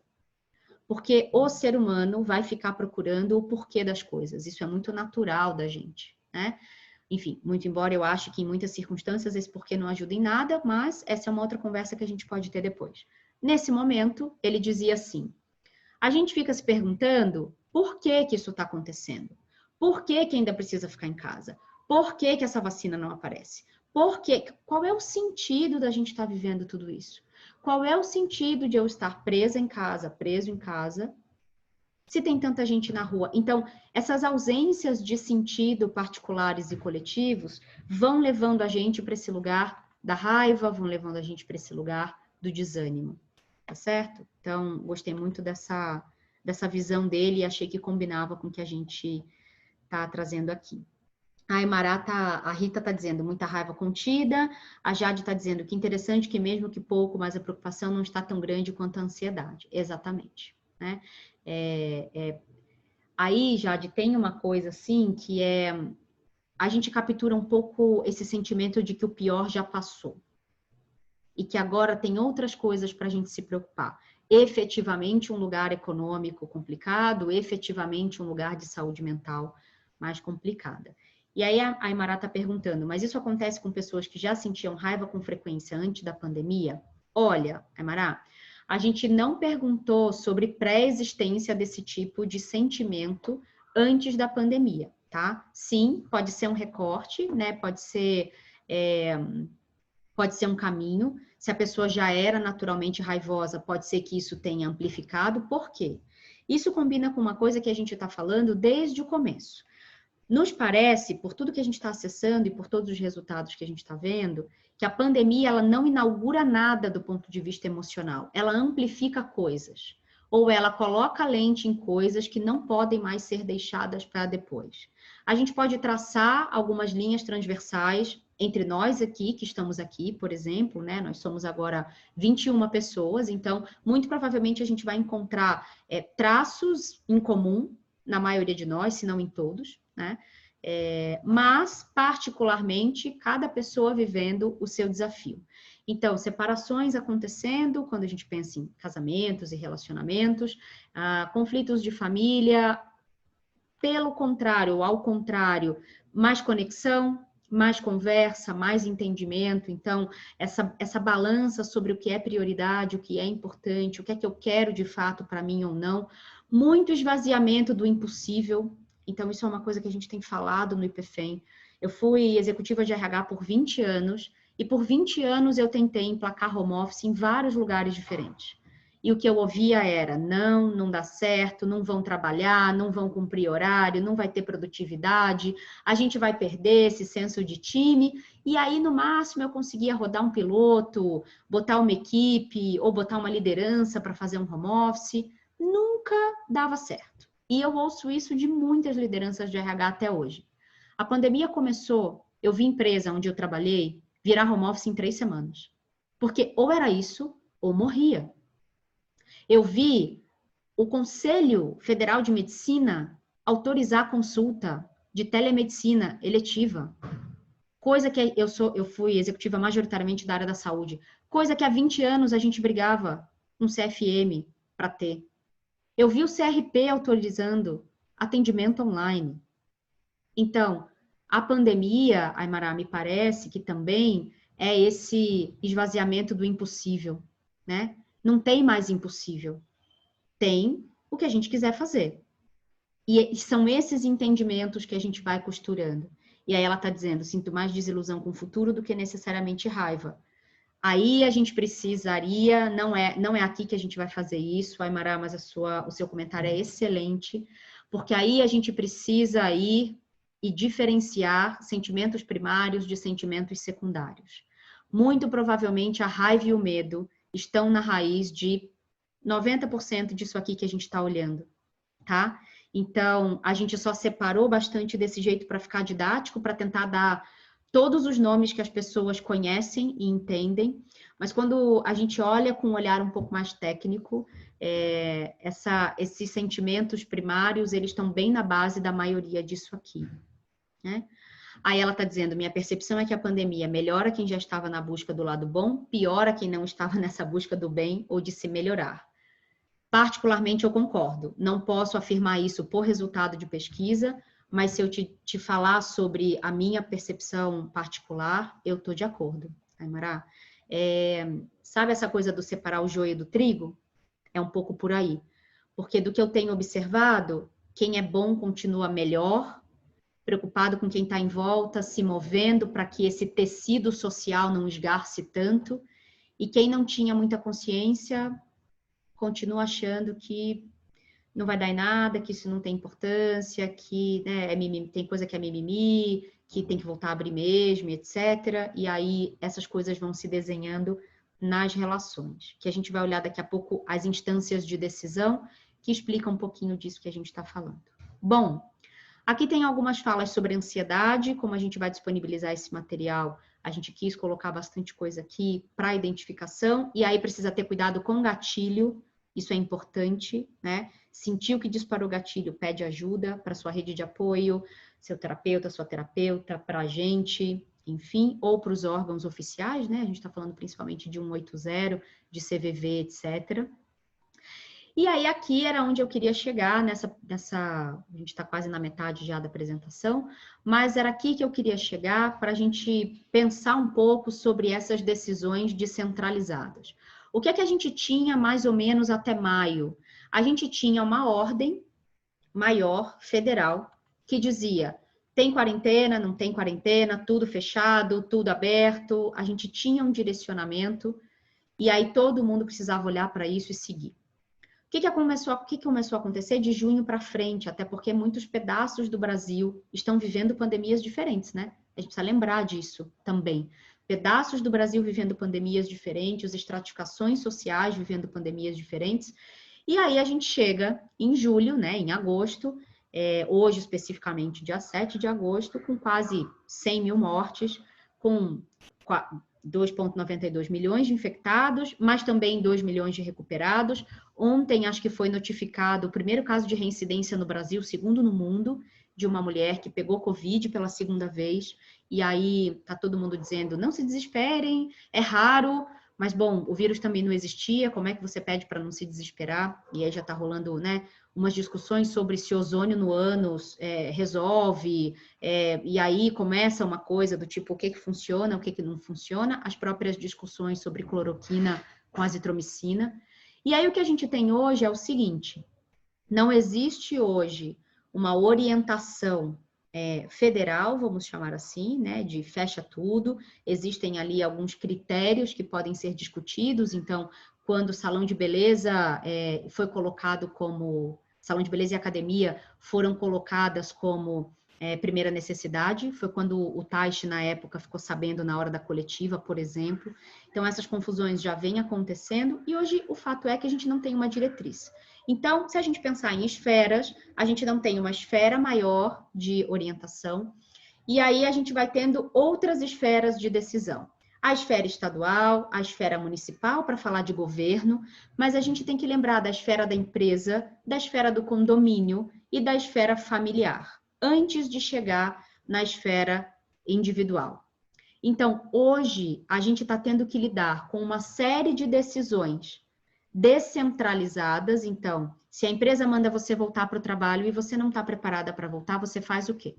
S1: Porque o ser humano vai ficar procurando o porquê das coisas. Isso é muito natural da gente, né? Enfim, muito embora eu ache que em muitas circunstâncias esse porquê não ajuda em nada, mas essa é uma outra conversa que a gente pode ter depois. Nesse momento, ele dizia assim, a gente fica se perguntando por que isso está acontecendo? Por que ainda precisa ficar em casa? Por que essa vacina não aparece? Qual é o sentido da gente estar vivendo tudo isso? Qual é o sentido de eu estar presa em casa, preso em casa, se tem tanta gente na rua? Então, essas ausências de sentido particulares e coletivos vão levando a gente para esse lugar da raiva, vão levando a gente para esse lugar do desânimo, tá certo? Então, gostei muito dessa visão dele e achei que combinava com o que a gente tá trazendo aqui. A Rita está dizendo muita raiva contida, a Jade está dizendo que interessante que mesmo que pouco, mas a preocupação não está tão grande quanto a ansiedade. Exatamente, né? Aí, Jade, tem uma coisa assim que a gente captura um pouco esse sentimento de que o pior já passou e que agora tem outras coisas para a gente se preocupar. Efetivamente um lugar econômico complicado, efetivamente um lugar de saúde mental mais complicada. E aí a Aymara está perguntando, mas isso acontece com pessoas que já sentiam raiva com frequência antes da pandemia? Olha, Aymara, a gente não perguntou sobre pré-existência desse tipo de sentimento antes da pandemia, tá? Sim, pode ser um recorte, né? Pode ser um caminho. Se a pessoa já era naturalmente raivosa, pode ser que isso tenha amplificado. Por quê? Isso combina com uma coisa que a gente está falando desde o começo. Nos parece, por tudo que a gente está acessando e por todos os resultados que a gente está vendo, que a pandemia ela não inaugura nada do ponto de vista emocional. Ela amplifica coisas. Ou ela coloca lente em coisas que não podem mais ser deixadas para depois. A gente pode traçar algumas linhas transversais entre nós aqui, que estamos aqui, por exemplo, né? Nós somos agora 21 pessoas, então, muito provavelmente a gente vai encontrar traços em comum na maioria de nós, se não em todos, né? Mas, particularmente, cada pessoa vivendo o seu desafio. Então, separações acontecendo, quando a gente pensa em casamentos e relacionamentos, conflitos de família, pelo contrário, ao contrário, mais conexão, mais conversa, mais entendimento. Então, essa balança sobre o que é prioridade, o que é importante, o que é que eu quero de fato para mim ou não. Muito esvaziamento do impossível. Então, isso é uma coisa que a gente tem falado no IPFEM. Eu fui executiva de RH por 20 anos e por 20 anos eu tentei emplacar home office em vários lugares diferentes. E o que eu ouvia era, não dá certo, não vão trabalhar, não vão cumprir horário, não vai ter produtividade, a gente vai perder esse senso de time. E aí, no máximo, eu conseguia rodar um piloto, botar uma equipe ou botar uma liderança para fazer um home office. Nunca dava certo. E eu ouço isso de muitas lideranças de RH até hoje. A pandemia começou, eu vi empresa onde eu trabalhei virar home office em 3 semanas. Porque ou era isso, ou morria. Eu vi o Conselho Federal de Medicina autorizar a consulta de telemedicina eletiva. Coisa que eu fui executiva majoritariamente da área da saúde. Coisa que há 20 anos a gente brigava um CFM para ter. Eu vi o CRP autorizando atendimento online. Então, a pandemia, Aymara, me parece que também é esse esvaziamento do impossível, né? Não tem mais impossível. Tem o que a gente quiser fazer. E são esses entendimentos que a gente vai costurando. E aí ela está dizendo, sinto mais desilusão com o futuro do que necessariamente raiva. Aí a gente precisaria, não é aqui que a gente vai fazer isso, Aymara, mas o seu comentário é excelente, porque aí a gente precisa ir e diferenciar sentimentos primários de sentimentos secundários. Muito provavelmente a raiva e o medo estão na raiz de 90% disso aqui que a gente está olhando, tá? Então, a gente só separou bastante desse jeito para ficar didático, para tentar dar todos os nomes que as pessoas conhecem e entendem, mas quando a gente olha com um olhar um pouco mais técnico, esses sentimentos primários, eles estão bem na base da maioria disso aqui, né? Aí ela está dizendo, minha percepção é que a pandemia melhora quem já estava na busca do lado bom, piora quem não estava nessa busca do bem ou de se melhorar. Particularmente eu concordo, não posso afirmar isso por resultado de pesquisa, mas se eu te falar sobre a minha percepção particular, eu estou de acordo, Aymara. Sabe essa coisa do separar o joio do trigo? É um pouco por aí. Porque do que eu tenho observado, quem é bom continua melhor, preocupado com quem está em volta, se movendo para que esse tecido social não esgarce tanto, e quem não tinha muita consciência continua achando que não vai dar em nada, que isso não tem importância, que né, tem coisa que é mimimi, que tem que voltar a abrir mesmo, etc. E aí essas coisas vão se desenhando nas relações, que a gente vai olhar daqui a pouco as instâncias de decisão que explicam um pouquinho disso que a gente está falando. Bom, aqui tem algumas falas sobre ansiedade, como a gente vai disponibilizar esse material, a gente quis colocar bastante coisa aqui para identificação, e aí precisa ter cuidado com gatilho, isso é importante, né? Sentiu que disparou o gatilho, pede ajuda para sua rede de apoio, seu terapeuta, sua terapeuta, para a gente, enfim, ou para os órgãos oficiais, né? A gente está falando principalmente de 180, de CVV, etc. E aí aqui era onde eu queria chegar nessa a gente está quase na metade já da apresentação, mas era aqui que eu queria chegar para a gente pensar um pouco sobre essas decisões descentralizadas. O que é que a gente tinha mais ou menos até maio? A gente tinha uma ordem maior, federal, que dizia tem quarentena, não tem quarentena, tudo fechado, tudo aberto. A gente tinha um direcionamento e aí todo mundo precisava olhar para isso e seguir. O que começou a acontecer de junho para frente? Até porque muitos pedaços do Brasil estão vivendo pandemias diferentes, né? A gente precisa lembrar disso também. Pedaços do Brasil vivendo pandemias diferentes, estratificações sociais vivendo pandemias diferentes. E aí a gente chega em julho, né, em agosto, hoje especificamente dia 7 de agosto, com quase 100 mil mortes, com 2,92 milhões de infectados, mas também 2 milhões de recuperados. Ontem, acho que foi notificado o primeiro caso de reincidência no Brasil, segundo no mundo, de uma mulher que pegou Covid pela segunda vez. E aí tá todo mundo dizendo, não se desesperem, é raro, mas bom, o vírus também não existia, como é que você pede para não se desesperar? E aí já tá rolando, né, umas discussões sobre se ozônio no ânus resolve, e aí começa uma coisa do tipo, o que funciona, o que não funciona, as próprias discussões sobre cloroquina com azitromicina. E aí o que a gente tem hoje é o seguinte, não existe hoje uma orientação federal, vamos chamar assim, né, de fecha tudo, existem ali alguns critérios que podem ser discutidos, então, quando o salão de beleza foi colocado como... Salão de beleza e academia foram colocadas como primeira necessidade. Foi quando o Taishi, na época, ficou sabendo na hora da coletiva, por exemplo. Então, essas confusões já vêm acontecendo e hoje o fato é que a gente não tem uma diretriz. Então, se a gente pensar em esferas, a gente não tem uma esfera maior de orientação e aí a gente vai tendo outras esferas de decisão. A esfera estadual, a esfera municipal, para falar de governo, mas a gente tem que lembrar da esfera da empresa, da esfera do condomínio e da esfera familiar, antes de chegar na esfera individual. Então, hoje, a gente está tendo que lidar com uma série de decisões descentralizadas. Então, se a empresa manda você voltar para o trabalho e você não está preparada para voltar, você faz o quê?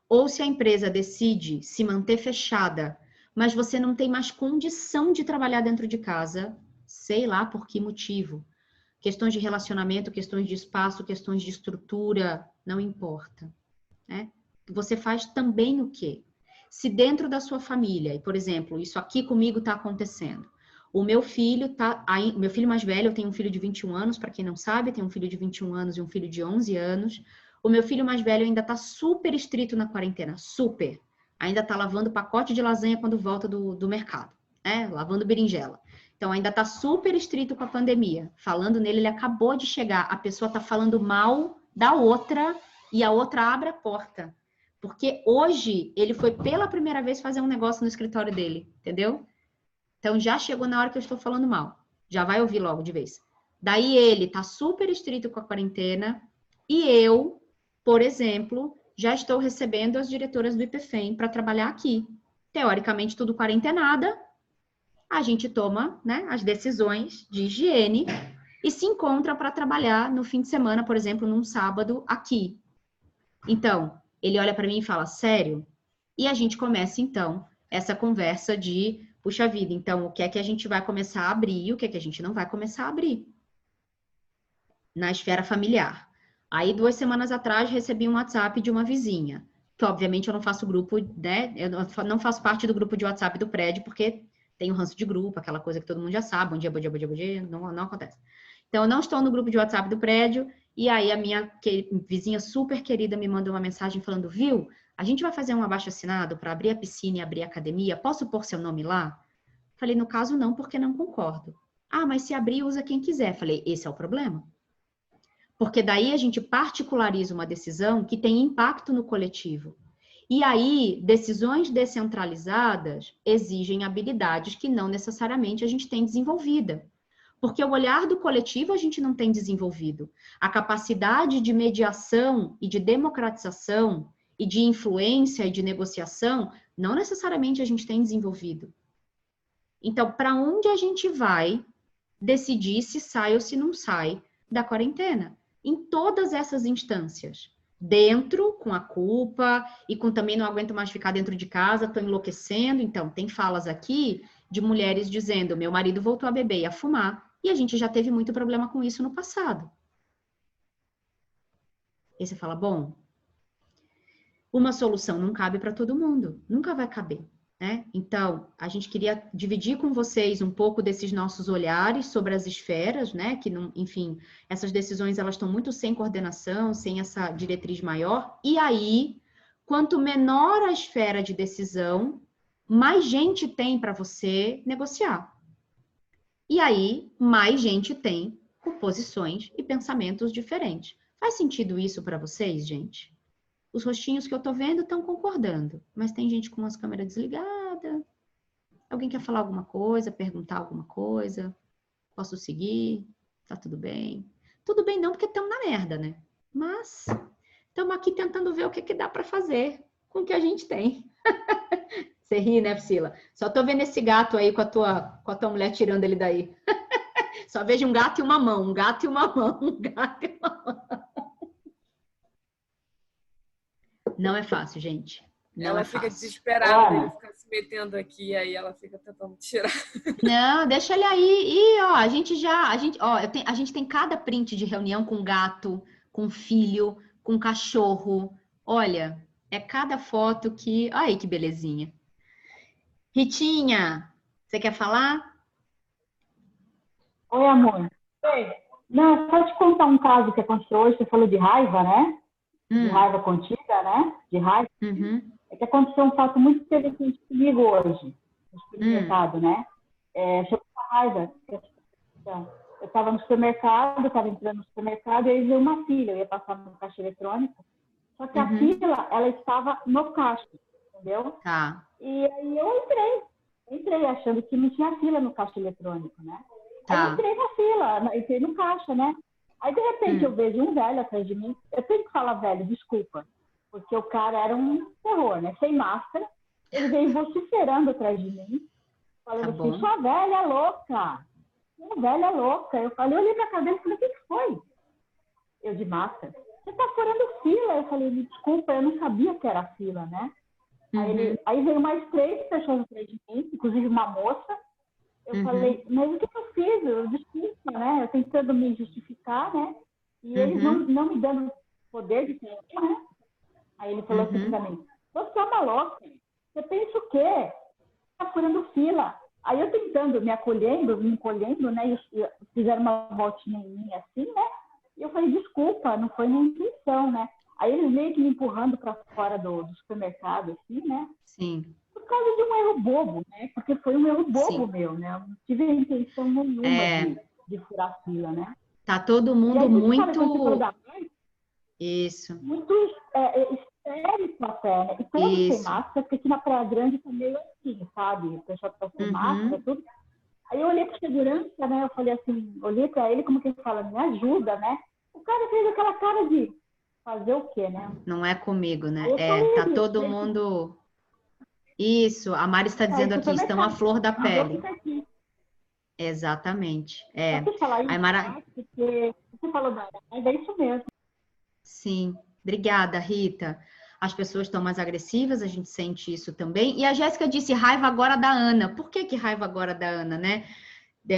S1: Ou se a empresa decide se manter fechada, mas você não tem mais condição de trabalhar dentro de casa, sei lá por que motivo. Questões de relacionamento, questões de espaço, questões de estrutura, não importa, né? Você faz também o quê? Se dentro da sua família, e por exemplo, isso aqui comigo está acontecendo, o meu filho meu filho mais velho, eu tenho um filho de 21 anos, para quem não sabe, tenho um filho de 21 anos e um filho de 11 anos. O meu filho mais velho ainda está super estrito na quarentena, super. Ainda está lavando pacote de lasanha quando volta do mercado, né? Lavando berinjela. Então, ainda está super estrito com a pandemia. Falando nele, ele acabou de chegar. A pessoa está falando mal da outra e a outra abre a porta. Porque hoje ele foi pela primeira vez fazer um negócio no escritório dele, entendeu? Então, já chegou na hora que eu estou falando mal. Já vai ouvir logo de vez. Daí ele está super estrito com a quarentena e eu, por exemplo, já estou recebendo as diretoras do IPFEM para trabalhar aqui. Teoricamente, tudo quarentenada, a gente toma, né, as decisões de higiene e se encontra para trabalhar no fim de semana, por exemplo, num sábado aqui. Então, ele olha para mim e fala, sério? E a gente começa, então, essa conversa de, puxa vida, então, o que é que a gente vai começar a abrir e o que é que a gente não vai começar a abrir? Na esfera familiar. Aí, 2 semanas atrás, recebi um WhatsApp de uma vizinha, que obviamente eu não faço grupo, né? Eu não faço parte do grupo de WhatsApp do prédio, porque tem um ranço de grupo, aquela coisa que todo mundo já sabe, bom dia, bom dia, bom dia, bom dia, não acontece. Então, eu não estou no grupo de WhatsApp do prédio, e aí a minha vizinha super querida me mandou uma mensagem falando, viu, a gente vai fazer um abaixo-assinado para abrir a piscina e abrir a academia, posso pôr seu nome lá? Falei, no caso não, porque não concordo. Ah, mas se abrir, usa quem quiser. Falei, esse é o problema. Porque daí a gente particulariza uma decisão que tem impacto no coletivo. E aí, decisões descentralizadas exigem habilidades que não necessariamente a gente tem desenvolvida. Porque o olhar do coletivo a gente não tem desenvolvido. A capacidade de mediação e de democratização e de influência e de negociação, não necessariamente a gente tem desenvolvido. Então, para onde a gente vai decidir se sai ou se não sai da quarentena? Em todas essas instâncias. Dentro, com a culpa, e com também não aguento mais ficar dentro de casa, estou enlouquecendo. Então, tem falas aqui de mulheres dizendo, meu marido voltou a beber e a fumar, e a gente já teve muito problema com isso no passado. E você fala, bom, uma solução não cabe para todo mundo, nunca vai caber. Né? Então, a gente queria dividir com vocês um pouco desses nossos olhares sobre as esferas, né? Que, não, enfim, essas decisões elas estão muito sem coordenação, sem essa diretriz maior. E aí, quanto menor a esfera de decisão, mais gente tem para você negociar. E aí, mais gente tem com posições e pensamentos diferentes. Faz sentido isso para vocês, gente? Os rostinhos que eu tô vendo estão concordando, mas tem gente com as câmeras desligadas. Alguém quer falar alguma coisa, perguntar alguma coisa? Posso seguir? Tá tudo bem? Tudo bem não, porque estamos na merda, né? Mas estamos aqui tentando ver o que dá para fazer com o que a gente tem. Você ri, né, Priscila? Só tô vendo esse gato aí com a tua mulher tirando ele daí. Só vejo um gato e uma mão, um gato e uma mão, um gato e uma mão. Não é fácil, gente. Não
S4: ela
S1: é
S4: fica
S1: fácil.
S4: desesperada dele ficar se metendo aqui, aí ela fica tentando tirar.
S1: Não, deixa ele aí. E, ó, a gente tem cada print de reunião com gato, com filho, com cachorro. Olha, é cada foto que... Olha aí que belezinha. Ritinha, você quer falar?
S5: Oi, amor. Oi. Não, só te contar um caso que aconteceu hoje. Você falou de raiva, né? De raiva contida, né? De raiva.
S1: Uhum.
S5: É que aconteceu um fato muito interessante comigo hoje, no supermercado, né? Sobre a raiva. Eu estava no supermercado, estava entrando no supermercado, e aí veio uma fila, eu ia passar no caixa eletrônico, só que a fila, ela estava no caixa, entendeu?
S1: Tá.
S5: E aí eu entrei achando que não tinha fila no caixa eletrônico, né? Aí eu
S1: Tá.
S5: entrei na fila, entrei no caixa, né? Aí, de repente, eu vejo um velho atrás de mim. Eu tenho que falar velho, desculpa. Porque o cara era um terror, né? Sem máscara. Ele veio vociferando atrás de mim. Falando
S1: Tá
S5: assim,
S1: bom.
S5: sua velha louca. Sua velha louca. Eu olhei pra cara dele e falei, o que foi? Eu de máscara. Você tá furando fila. Eu falei, me desculpa, eu não sabia que era fila, né? Aí veio mais 3 pessoas atrás de mim, inclusive uma moça. Eu falei, mas o que eu fiz? Eu desculpa, né? Eu tentando me justificar, né? E eles não me dando poder de ser, né? Aí ele falou assim pra mim, você é uma louca. Você pensa o quê? Tá furando fila. Aí eu tentando, me encolhendo, né? E fizeram uma voltinha em mim assim, né? E eu falei, desculpa, não foi minha intenção, né? Aí eles meio que me empurrando para fora do supermercado, assim, né?
S1: Sim.
S5: Por causa de um erro bobo, né? Porque foi um erro bobo meu, né? Eu não tive a intenção nenhuma de furar fila, né?
S1: Tá todo
S5: E
S1: mundo
S5: aí, sabe, quando você falou
S1: muito...
S5: da mãe,
S1: Isso.
S5: muito histérico até, né? E todos sem
S1: Isso.
S5: máscara, porque aqui na Praia Grande tá meio assim, sabe? O pessoal tá sem máscara, tudo. Aí eu olhei para segurança, né? Eu falei assim, olhei para ele como que ele fala, me ajuda, né? O cara fez aquela cara de fazer o quê, né?
S1: Não é comigo, né?
S5: Aí eu falei,
S1: Tá todo mundo... Isso, a Mari está dizendo aqui, estão à flor da pele. Exatamente.
S5: Eu quis falar isso,
S1: Mara...
S5: porque você falou, mas é isso mesmo.
S1: Sim, obrigada, Rita. As pessoas estão mais agressivas, a gente sente isso também. E a Jéssica disse raiva agora da Ana. Por que raiva agora da Ana, né?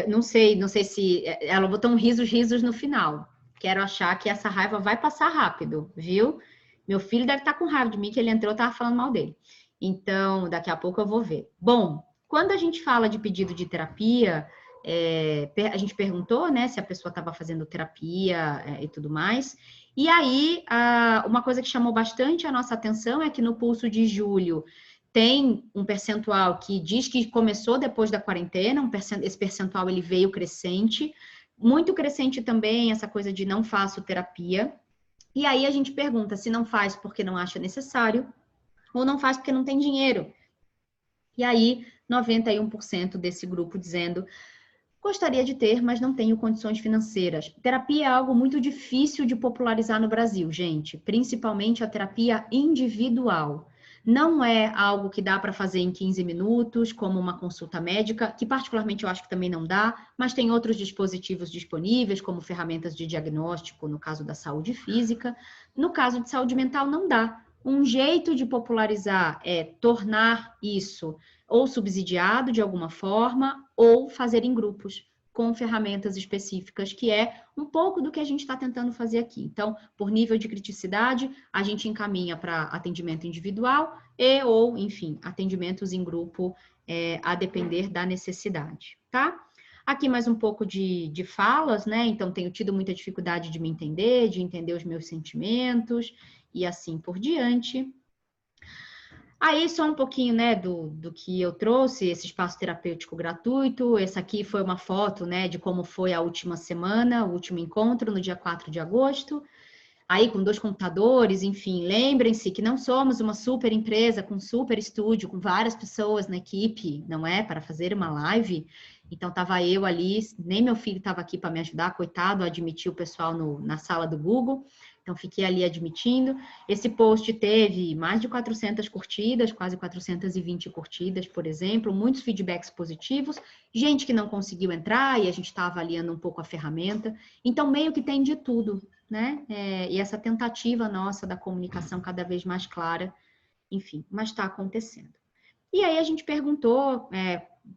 S1: Não sei se... Ela botou risos no final. Quero achar que essa raiva vai passar rápido, viu? Meu filho deve estar com raiva de mim, que ele entrou e estava falando mal dele. Então, daqui a pouco eu vou ver. Bom, quando a gente fala de pedido de terapia, a gente perguntou, né, se a pessoa estava fazendo terapia e tudo mais. E aí, uma coisa que chamou bastante a nossa atenção é que no pulso de julho tem um percentual que diz que começou depois da quarentena, esse percentual ele veio crescente, muito crescente também essa coisa de não faço terapia. E aí a gente pergunta se não faz porque não acha necessário ou não faz porque não tem dinheiro. E aí, 91% desse grupo dizendo gostaria de ter, mas não tenho condições financeiras. Terapia é algo muito difícil de popularizar no Brasil, gente, principalmente a terapia individual. Não é algo que dá para fazer em 15 minutos, como uma consulta médica, que particularmente eu acho que também não dá, mas tem outros dispositivos disponíveis, como ferramentas de diagnóstico, no caso da saúde física. No caso de saúde mental, não dá. Um jeito de popularizar é tornar isso ou subsidiado de alguma forma, ou fazer em grupos, com ferramentas específicas, que é um pouco do que a gente está tentando fazer aqui. Então, por nível de criticidade, a gente encaminha para atendimento individual ou, enfim, atendimentos em grupo, a depender da necessidade, tá? Aqui mais um pouco de falas, né? Então, tenho tido muita dificuldade de me entender, de entender os meus sentimentos, e assim por diante. Aí, só um pouquinho, né, do que eu trouxe, esse espaço terapêutico gratuito. Essa aqui foi uma foto, né, de como foi a última semana, o último encontro, no dia 4 de agosto. Aí, com 2 computadores, enfim, lembrem-se que não somos uma super empresa com super estúdio, com várias pessoas na equipe, não é? Para fazer uma live. Então, estava eu ali, nem meu filho estava aqui para me ajudar, coitado, a admitir o pessoal na sala do Google. Então, fiquei ali admitindo. Esse post teve mais de 400 curtidas, quase 420 curtidas, por exemplo, muitos feedbacks positivos, gente que não conseguiu entrar e a gente está avaliando um pouco a ferramenta. Então, meio que tem de tudo, né? E essa tentativa nossa da comunicação cada vez mais clara, enfim, mas está acontecendo. E aí a gente perguntou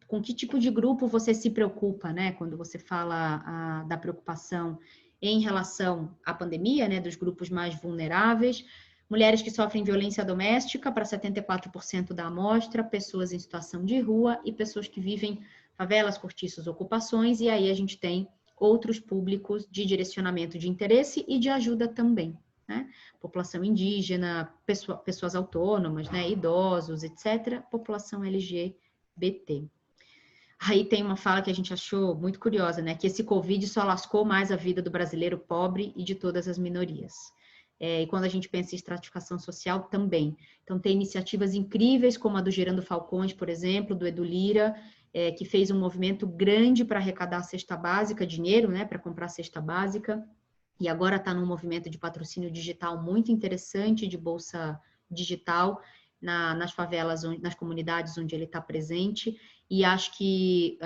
S1: com que tipo de grupo você se preocupa, né? Quando você fala da preocupação em relação à pandemia, né, dos grupos mais vulneráveis, mulheres que sofrem violência doméstica para 74% da amostra, pessoas em situação de rua e pessoas que vivem favelas, cortiços, ocupações, e aí a gente tem outros públicos de direcionamento de interesse e de ajuda também, né? População indígena, pessoas autônomas, né? Idosos, etc. População LGBT. Aí tem uma fala que a gente achou muito curiosa, né? Que esse Covid só lascou mais a vida do brasileiro pobre e de todas as minorias. E quando a gente pensa em estratificação social, também. Então, tem iniciativas incríveis, como a do Gerando Falcões, por exemplo, do Edu Lira, que fez um movimento grande para arrecadar a cesta básica, dinheiro, né, para comprar a cesta básica, e agora está num movimento de patrocínio digital muito interessante, de bolsa digital, nas favelas, nas comunidades onde ele está presente, e acho que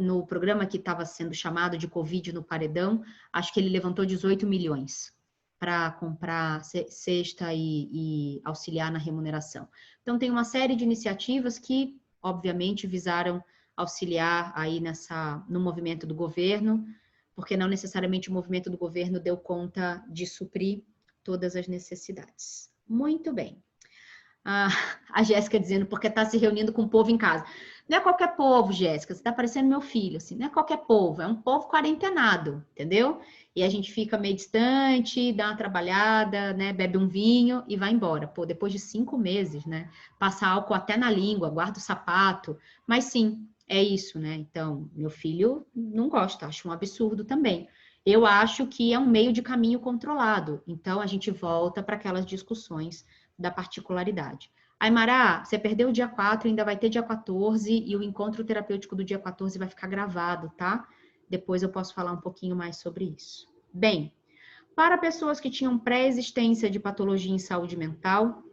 S1: no programa que estava sendo chamado de Covid no Paredão, acho que ele levantou 18 milhões para comprar cesta e auxiliar na remuneração. Então, tem uma série de iniciativas que, obviamente, visaram auxiliar aí no movimento do governo, porque não necessariamente o movimento do governo deu conta de suprir todas as necessidades. Muito bem. A Jéssica dizendo, porque está se reunindo com o povo em casa. Não é qualquer povo, Jéssica, você está parecendo meu filho, assim, não é qualquer povo, é um povo quarentenado, entendeu? E a gente fica meio distante, dá uma trabalhada, né, bebe um vinho e vai embora. Pô, depois de 5 meses, né, passa álcool até na língua, guarda o sapato, mas sim, é isso, né? Então, meu filho não gosta, acha um absurdo também. Eu acho que é um meio de caminho controlado, então a gente volta para aquelas discussões da particularidade. Aymara, você perdeu o dia 4, ainda vai ter dia 14 e o encontro terapêutico do dia 14 vai ficar gravado, tá? Depois eu posso falar um pouquinho mais sobre isso. Bem, para pessoas que tinham pré-existência de patologia em saúde mental,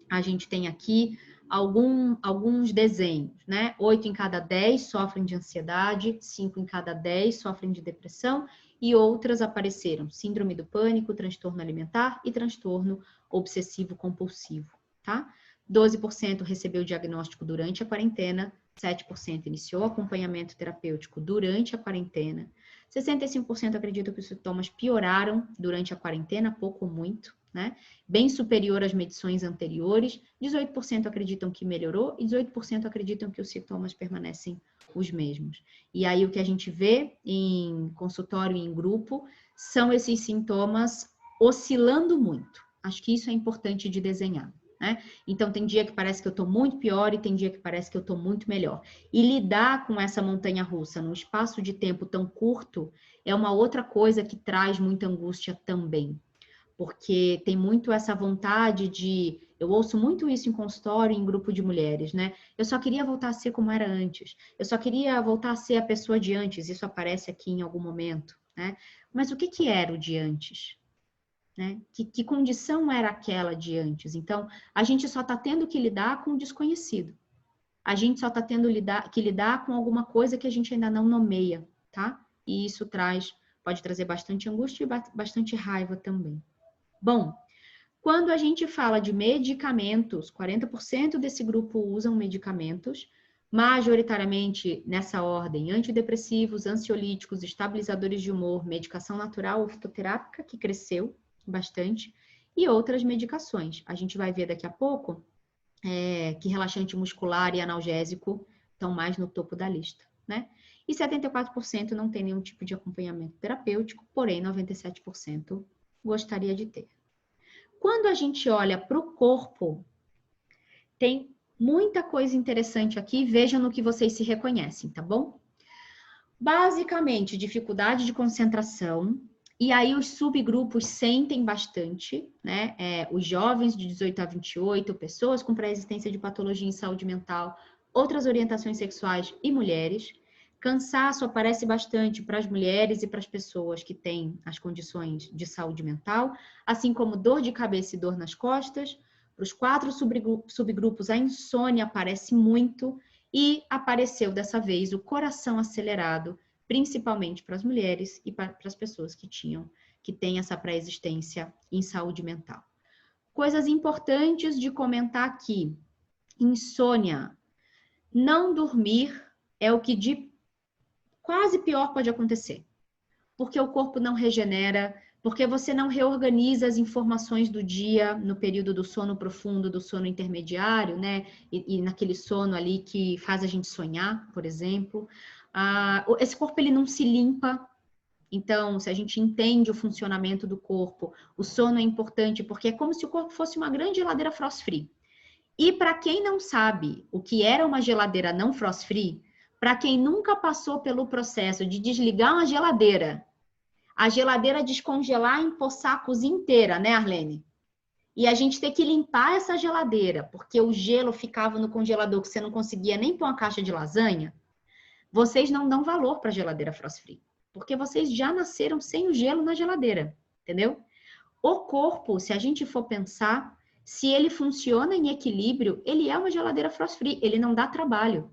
S1: a gente tem aqui alguns desenhos, né? 8 em cada 10 sofrem de ansiedade, 5 em cada 10 sofrem de depressão e outras apareceram: síndrome do pânico, transtorno alimentar e transtorno obsessivo-compulsivo, tá? 12% recebeu diagnóstico durante a quarentena, 7% iniciou acompanhamento terapêutico durante a quarentena, 65% acreditam que os sintomas pioraram durante a quarentena, pouco ou muito, né? Bem superior às medições anteriores, 18% acreditam que melhorou e 18% acreditam que os sintomas permanecem os mesmos. E aí o que a gente vê em consultório e em grupo são esses sintomas oscilando muito. Acho que isso é importante de desenhar, né? Então, tem dia que parece que eu estou muito pior e tem dia que parece que eu estou muito melhor. E lidar com essa montanha-russa num espaço de tempo tão curto é uma outra coisa que traz muita angústia também. Porque tem muito essa vontade de... Eu ouço muito isso em consultório, em grupo de mulheres, né? Eu só queria voltar a ser como era antes. Eu só queria voltar a ser a pessoa de antes. Isso aparece aqui em algum momento, né? Mas o que era o de antes? Né? Que condição era aquela de antes? Então, a gente só está tendo que lidar com o desconhecido. A gente só está tendo que lidar com alguma coisa que a gente ainda não nomeia, tá? E isso pode trazer bastante angústia e bastante raiva também. Bom, quando a gente fala de medicamentos, 40% desse grupo usam medicamentos, majoritariamente nessa ordem: antidepressivos, ansiolíticos, estabilizadores de humor, medicação natural ou fitoterápica, que cresceu bastante, e outras medicações. A gente vai ver daqui a pouco que relaxante muscular e analgésico estão mais no topo da lista, né? E 74% não tem nenhum tipo de acompanhamento terapêutico, porém 97% gostaria de ter. Quando a gente olha para o corpo, tem muita coisa interessante aqui, vejam no que vocês se reconhecem, tá bom? Basicamente, dificuldade de concentração, e aí os subgrupos sentem bastante, né? Os jovens de 18 a 28, pessoas com pré-existência de patologia em saúde mental, outras orientações sexuais e mulheres. Cansaço aparece bastante para as mulheres e para as pessoas que têm as condições de saúde mental, assim como dor de cabeça e dor nas costas. Para os 4 subgrupos, a insônia aparece muito e apareceu dessa vez o coração acelerado, principalmente para as mulheres e para as pessoas que têm essa pré-existência em saúde mental. Coisas importantes de comentar aqui: insônia. Não dormir é o que de quase pior pode acontecer, porque o corpo não regenera Porque você não reorganiza as informações do dia no período do sono profundo, do sono intermediário, né? E naquele sono ali que faz a gente sonhar, por exemplo. Esse corpo, ele não se limpa. Então, se a gente entende o funcionamento do corpo, o sono é importante porque é como se o corpo fosse uma grande geladeira frost-free. E para quem não sabe o que era uma geladeira não frost-free, para quem nunca passou pelo processo de desligar uma geladeira, a geladeira descongelar e empoçar a cozinha inteira, né, Arlene? E a gente ter que limpar essa geladeira, porque o gelo ficava no congelador que você não conseguia nem pôr uma caixa de lasanha, vocês não dão valor para a geladeira frost-free, porque vocês já nasceram sem o gelo na geladeira, entendeu? O corpo, se a gente for pensar, se ele funciona em equilíbrio, ele é uma geladeira frost-free, ele não dá trabalho.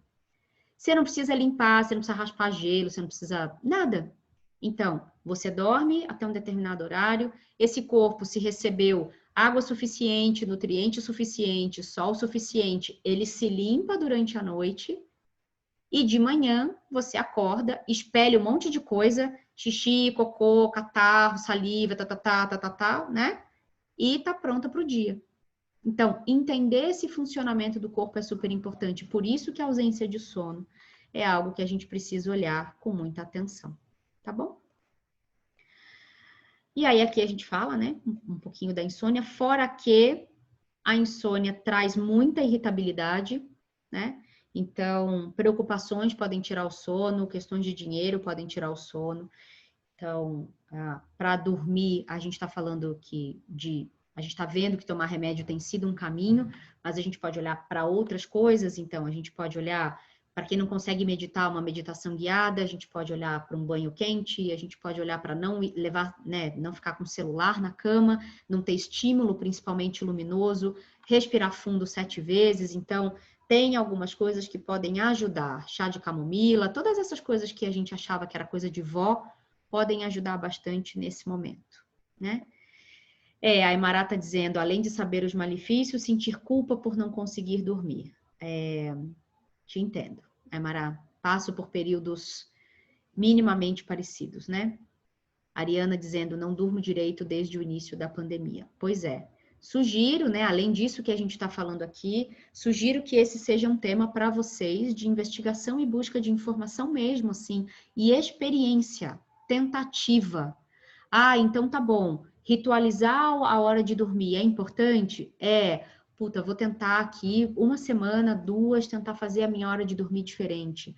S1: Você não precisa limpar, você não precisa raspar gelo, você não precisa nada. Então, você dorme até um determinado horário, esse corpo, se recebeu água suficiente, nutriente suficiente, sol suficiente, ele se limpa durante a noite e de manhã você acorda, espelha um monte de coisa, xixi, cocô, catarro, saliva, né? E tá pronta para o dia. Então, entender esse funcionamento do corpo é super importante. Por isso que a ausência de sono é algo que a gente precisa olhar com muita atenção. Tá bom? E aí aqui a gente fala, né, um pouquinho da insônia, fora que a insônia traz muita irritabilidade, né? Então, preocupações podem tirar o sono, questões de dinheiro podem tirar o sono. Então, para dormir, a gente está falando a gente está vendo que tomar remédio tem sido um caminho, mas a gente pode olhar para outras coisas. Então, a gente pode olhar, para quem não consegue meditar, uma meditação guiada, a gente pode olhar para um banho quente, a gente pode olhar para não levar, né, não ficar com o celular na cama, não ter estímulo, principalmente luminoso, respirar fundo 7 vezes. Então, tem algumas coisas que podem ajudar. Chá de camomila, todas essas coisas que a gente achava que era coisa de vó, podem ajudar bastante nesse momento, né? A Aymara está dizendo, além de saber os malefícios, sentir culpa por não conseguir dormir. Te entendo, Aymara. Passo por períodos minimamente parecidos, né? Ariana dizendo, não durmo direito desde o início da pandemia. Pois é. Sugiro, né, além disso que a gente está falando aqui, sugiro que esse seja um tema para vocês de investigação e busca de informação mesmo, assim, e experiência, tentativa. Então tá bom, ritualizar a hora de dormir é importante? Vou tentar aqui 1 semana, 2, tentar fazer a minha hora de dormir diferente.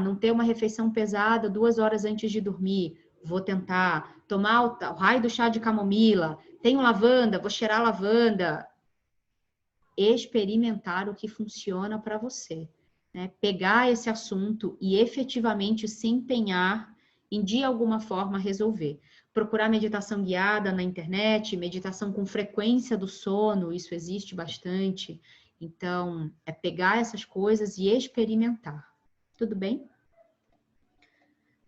S1: Não ter uma refeição pesada 2 horas antes de dormir. Vou tentar tomar o raio do chá de camomila. Tenho lavanda, vou cheirar lavanda. Experimentar o que funciona para você, né? Pegar esse assunto e efetivamente se empenhar em, de alguma forma, resolver. Procurar meditação guiada na internet, meditação com frequência do sono, isso existe bastante. Então, é pegar essas coisas e experimentar. Tudo bem?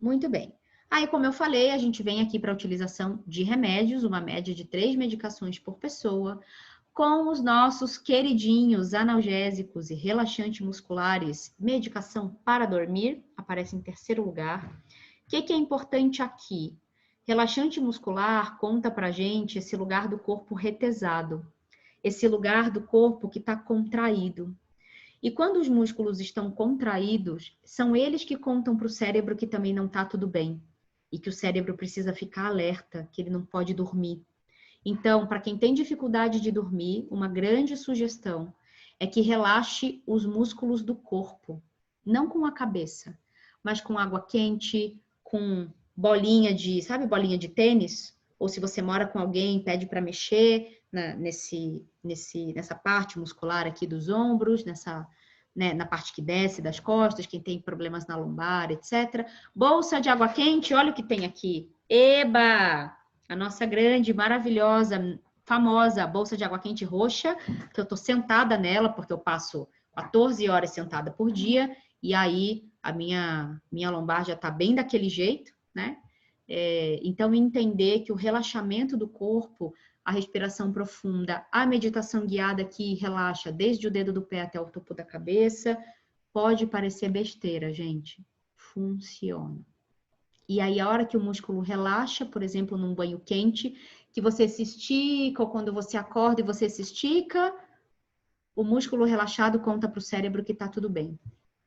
S1: Muito bem. Aí, como eu falei, a gente vem aqui para a utilização de remédios, uma média de 3 medicações por pessoa, com os nossos queridinhos analgésicos e relaxantes musculares, medicação para dormir, aparece em 3º lugar. O que é importante aqui? Relaxante muscular conta para a gente esse lugar do corpo retesado, esse lugar do corpo que está contraído. E quando os músculos estão contraídos, são eles que contam para o cérebro que também não está tudo bem. E que o cérebro precisa ficar alerta, que ele não pode dormir. Então, para quem tem dificuldade de dormir, uma grande sugestão é que relaxe os músculos do corpo. Não com a cabeça, mas com água quente, com bolinha de tênis? Ou se você mora com alguém, pede para mexer nessa parte muscular aqui dos ombros, na parte que desce das costas, quem tem problemas na lombar, etc. Bolsa de água quente, olha o que tem aqui. Eba! A nossa grande, maravilhosa, famosa bolsa de água quente roxa, que eu tô sentada nela, porque eu passo 14 horas sentada por dia, e aí a minha lombar já tá bem daquele jeito, né? Então, entender que o relaxamento do corpo, a respiração profunda, a meditação guiada que relaxa desde o dedo do pé até o topo da cabeça, pode parecer besteira, gente. Funciona. E aí, a hora que o músculo relaxa, por exemplo, num banho quente, que você se estica, ou quando você acorda e você se estica, o músculo relaxado conta para o cérebro que está tudo bem.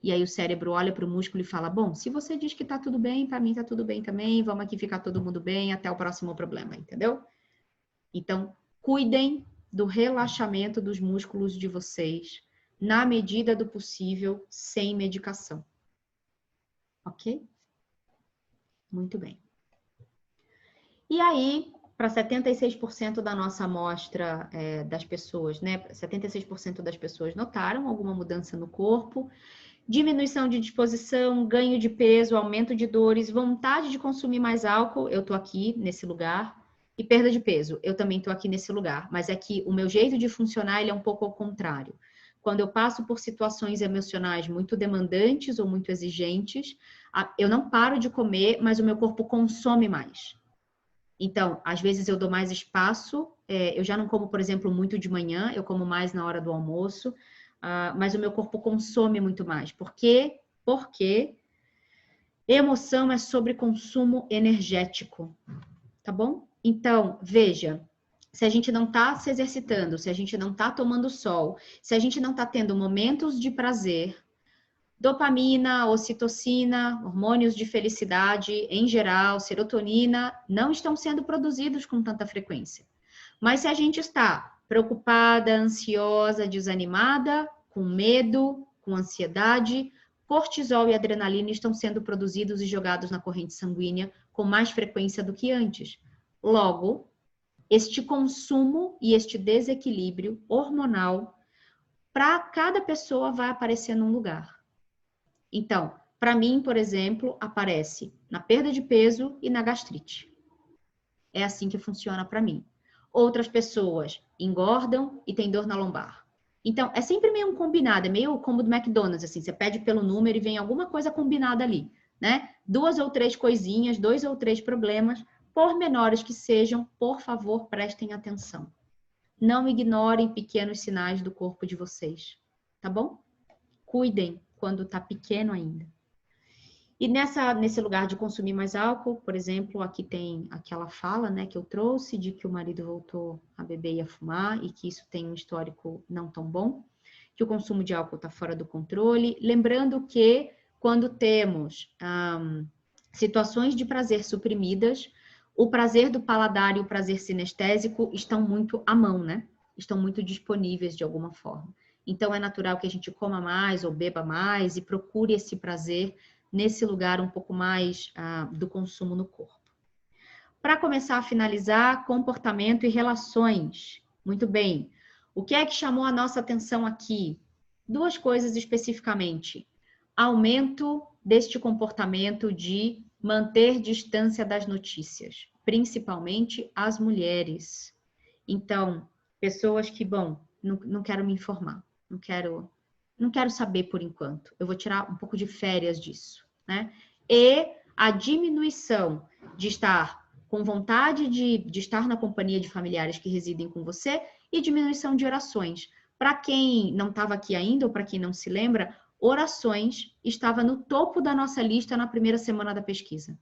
S1: E aí o cérebro olha para o músculo e fala, bom, se você diz que está tudo bem, para mim está tudo bem também, vamos aqui ficar todo mundo bem, até o próximo problema, entendeu? Então, cuidem do relaxamento dos músculos de vocês, na medida do possível, sem medicação. Ok? Muito bem. E aí, para 76% da nossa amostra das pessoas, né? 76% das pessoas notaram alguma mudança no corpo, diminuição de disposição, ganho de peso, aumento de dores, vontade de consumir mais álcool, eu tô aqui nesse lugar, e perda de peso, eu também tô aqui nesse lugar, mas é que o meu jeito de funcionar, ele é um pouco ao contrário. Quando eu passo por situações emocionais muito demandantes ou muito exigentes, eu não paro de comer, mas o meu corpo consome mais. Então, às vezes eu dou mais espaço, eu já não como, por exemplo, muito de manhã, eu como mais na hora do almoço, mas o meu corpo consome muito mais. Por quê? Porque emoção é sobre consumo energético, tá bom? Então, veja, se a gente não está se exercitando, se a gente não está tomando sol, se a gente não está tendo momentos de prazer, dopamina, ocitocina, hormônios de felicidade em geral, serotonina, não estão sendo produzidos com tanta frequência. Mas se a gente está preocupada, ansiosa, desanimada, com medo, com ansiedade, cortisol e adrenalina estão sendo produzidos e jogados na corrente sanguínea com mais frequência do que antes. Logo, este consumo e este desequilíbrio hormonal, para cada pessoa vai aparecer num lugar. Então, para mim, por exemplo, aparece na perda de peso e na gastrite. É assim que funciona para mim. Outras pessoas engordam e têm dor na lombar. Então, é sempre meio um combinado, é meio como do McDonald's, assim, você pede pelo número e vem alguma coisa combinada ali, né? 2 ou 3 coisinhas, 2 ou 3 problemas, por menores que sejam, por favor, prestem atenção. Não ignorem pequenos sinais do corpo de vocês, tá bom? Cuidem quando tá pequeno ainda. E nesse lugar de consumir mais álcool, por exemplo, aqui tem aquela fala, né, que eu trouxe de que o marido voltou a beber e a fumar e que isso tem um histórico não tão bom, que o consumo de álcool está fora do controle. Lembrando que quando temos situações de prazer suprimidas, o prazer do paladar e o prazer sinestésico estão muito à mão, né? Estão muito disponíveis de alguma forma. Então é natural que a gente coma mais ou beba mais e procure esse prazer nesse lugar um pouco mais do consumo no corpo. Para começar a finalizar, comportamento e relações. Muito bem. O que é que chamou a nossa atenção aqui? 2 coisas especificamente. Aumento deste comportamento de manter distância das notícias, principalmente as mulheres. Então, pessoas que, bom, não quero me informar, não quero saber por enquanto. Eu vou tirar um pouco de férias disso, né? E a diminuição de estar com vontade de estar na companhia de familiares que residem com você e diminuição de orações. Para quem não estava aqui ainda ou para quem não se lembra, orações estava no topo da nossa lista na primeira semana da pesquisa.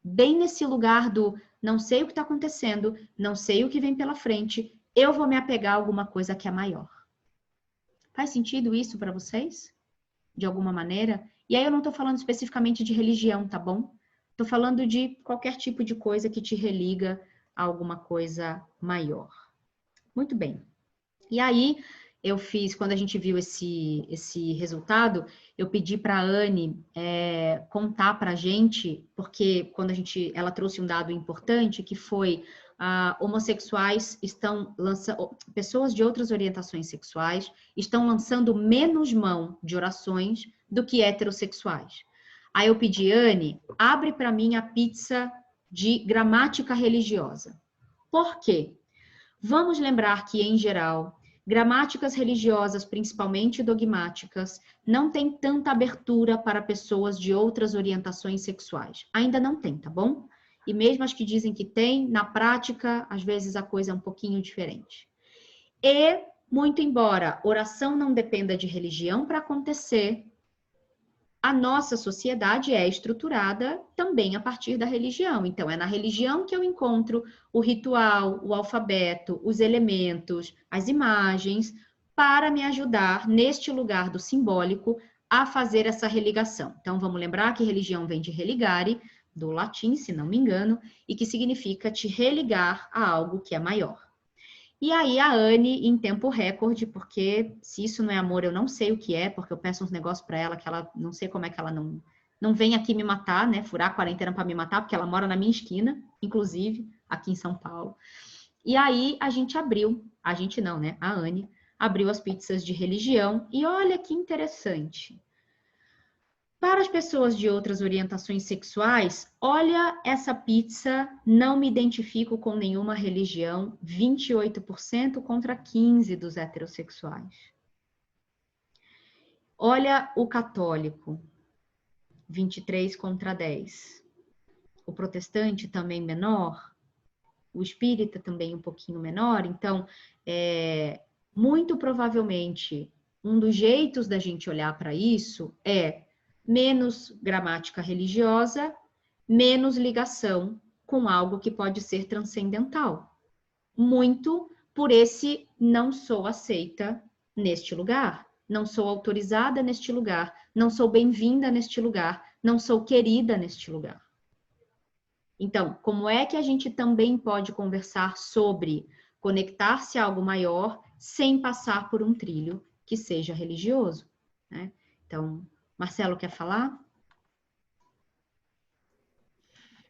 S1: Bem nesse lugar do não sei o que está acontecendo, não sei o que vem pela frente, eu vou me apegar a alguma coisa que é maior. Faz sentido isso para vocês? De alguma maneira? E aí eu não estou falando especificamente de religião, tá bom? Estou falando de qualquer tipo de coisa que te religa a alguma coisa maior. Muito bem. E aí eu fiz, quando a gente viu esse resultado, eu pedi para a Anne contar para a gente, porque quando ela trouxe um dado importante, que foi homossexuais estão lançando, pessoas de outras orientações sexuais estão lançando menos mão de orações do que heterossexuais. Aí eu pedi, Anne, abre para mim a pizza de gramática religiosa. Por quê? Vamos lembrar que, em geral, gramáticas religiosas, principalmente dogmáticas, não tem tanta abertura para pessoas de outras orientações sexuais. Ainda não tem, tá bom? E mesmo as que dizem que tem, na prática, às vezes a coisa é um pouquinho diferente. E, muito embora oração não dependa de religião para acontecer, a nossa sociedade é estruturada também a partir da religião. Então, é na religião que eu encontro o ritual, o alfabeto, os elementos, as imagens, para me ajudar, neste lugar do simbólico, a fazer essa religação. Então, vamos lembrar que religião vem de religare, do latim, se não me engano, e que significa te religar a algo que é maior. E aí a Anne, em tempo recorde, porque se isso não é amor, eu não sei o que é, porque eu peço uns negócios para ela que ela, não sei como é que ela não vem aqui me matar, né, furar a quarentena para me matar, porque ela mora na minha esquina, inclusive, aqui em São Paulo. E aí a gente abriu, a gente não, né, a Anne, abriu as pizzas de religião, e olha que interessante. Para as pessoas de outras orientações sexuais, olha essa pizza, não me identifico com nenhuma religião, 28% contra 15% dos heterossexuais. Olha o católico, 23 contra 10. O protestante também menor, o espírita também um pouquinho menor, então, muito provavelmente, um dos jeitos da gente olhar para isso é menos gramática religiosa, menos ligação com algo que pode ser transcendental. Muito por esse não sou aceita neste lugar, não sou autorizada neste lugar, não sou bem-vinda neste lugar, não sou querida neste lugar. Então, como é que a gente também pode conversar sobre conectar-se a algo maior sem passar por um trilho que seja religioso, né? Então, Marcelo, quer falar?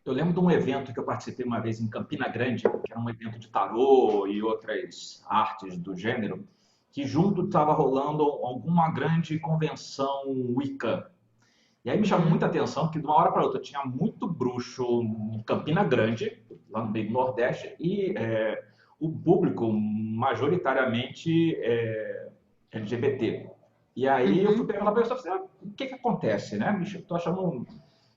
S6: Eu lembro de um evento que eu participei uma vez em Campina Grande, que era um evento de tarô e outras artes do gênero, que junto estava rolando alguma grande convenção Wicca. E aí me chamou muita atenção, porque de uma hora para outra tinha muito bruxo em Campina Grande, lá no meio do Nordeste, e o público majoritariamente LGBT. E aí eu fui perguntar para a pessoa, o que acontece, né? Estou achando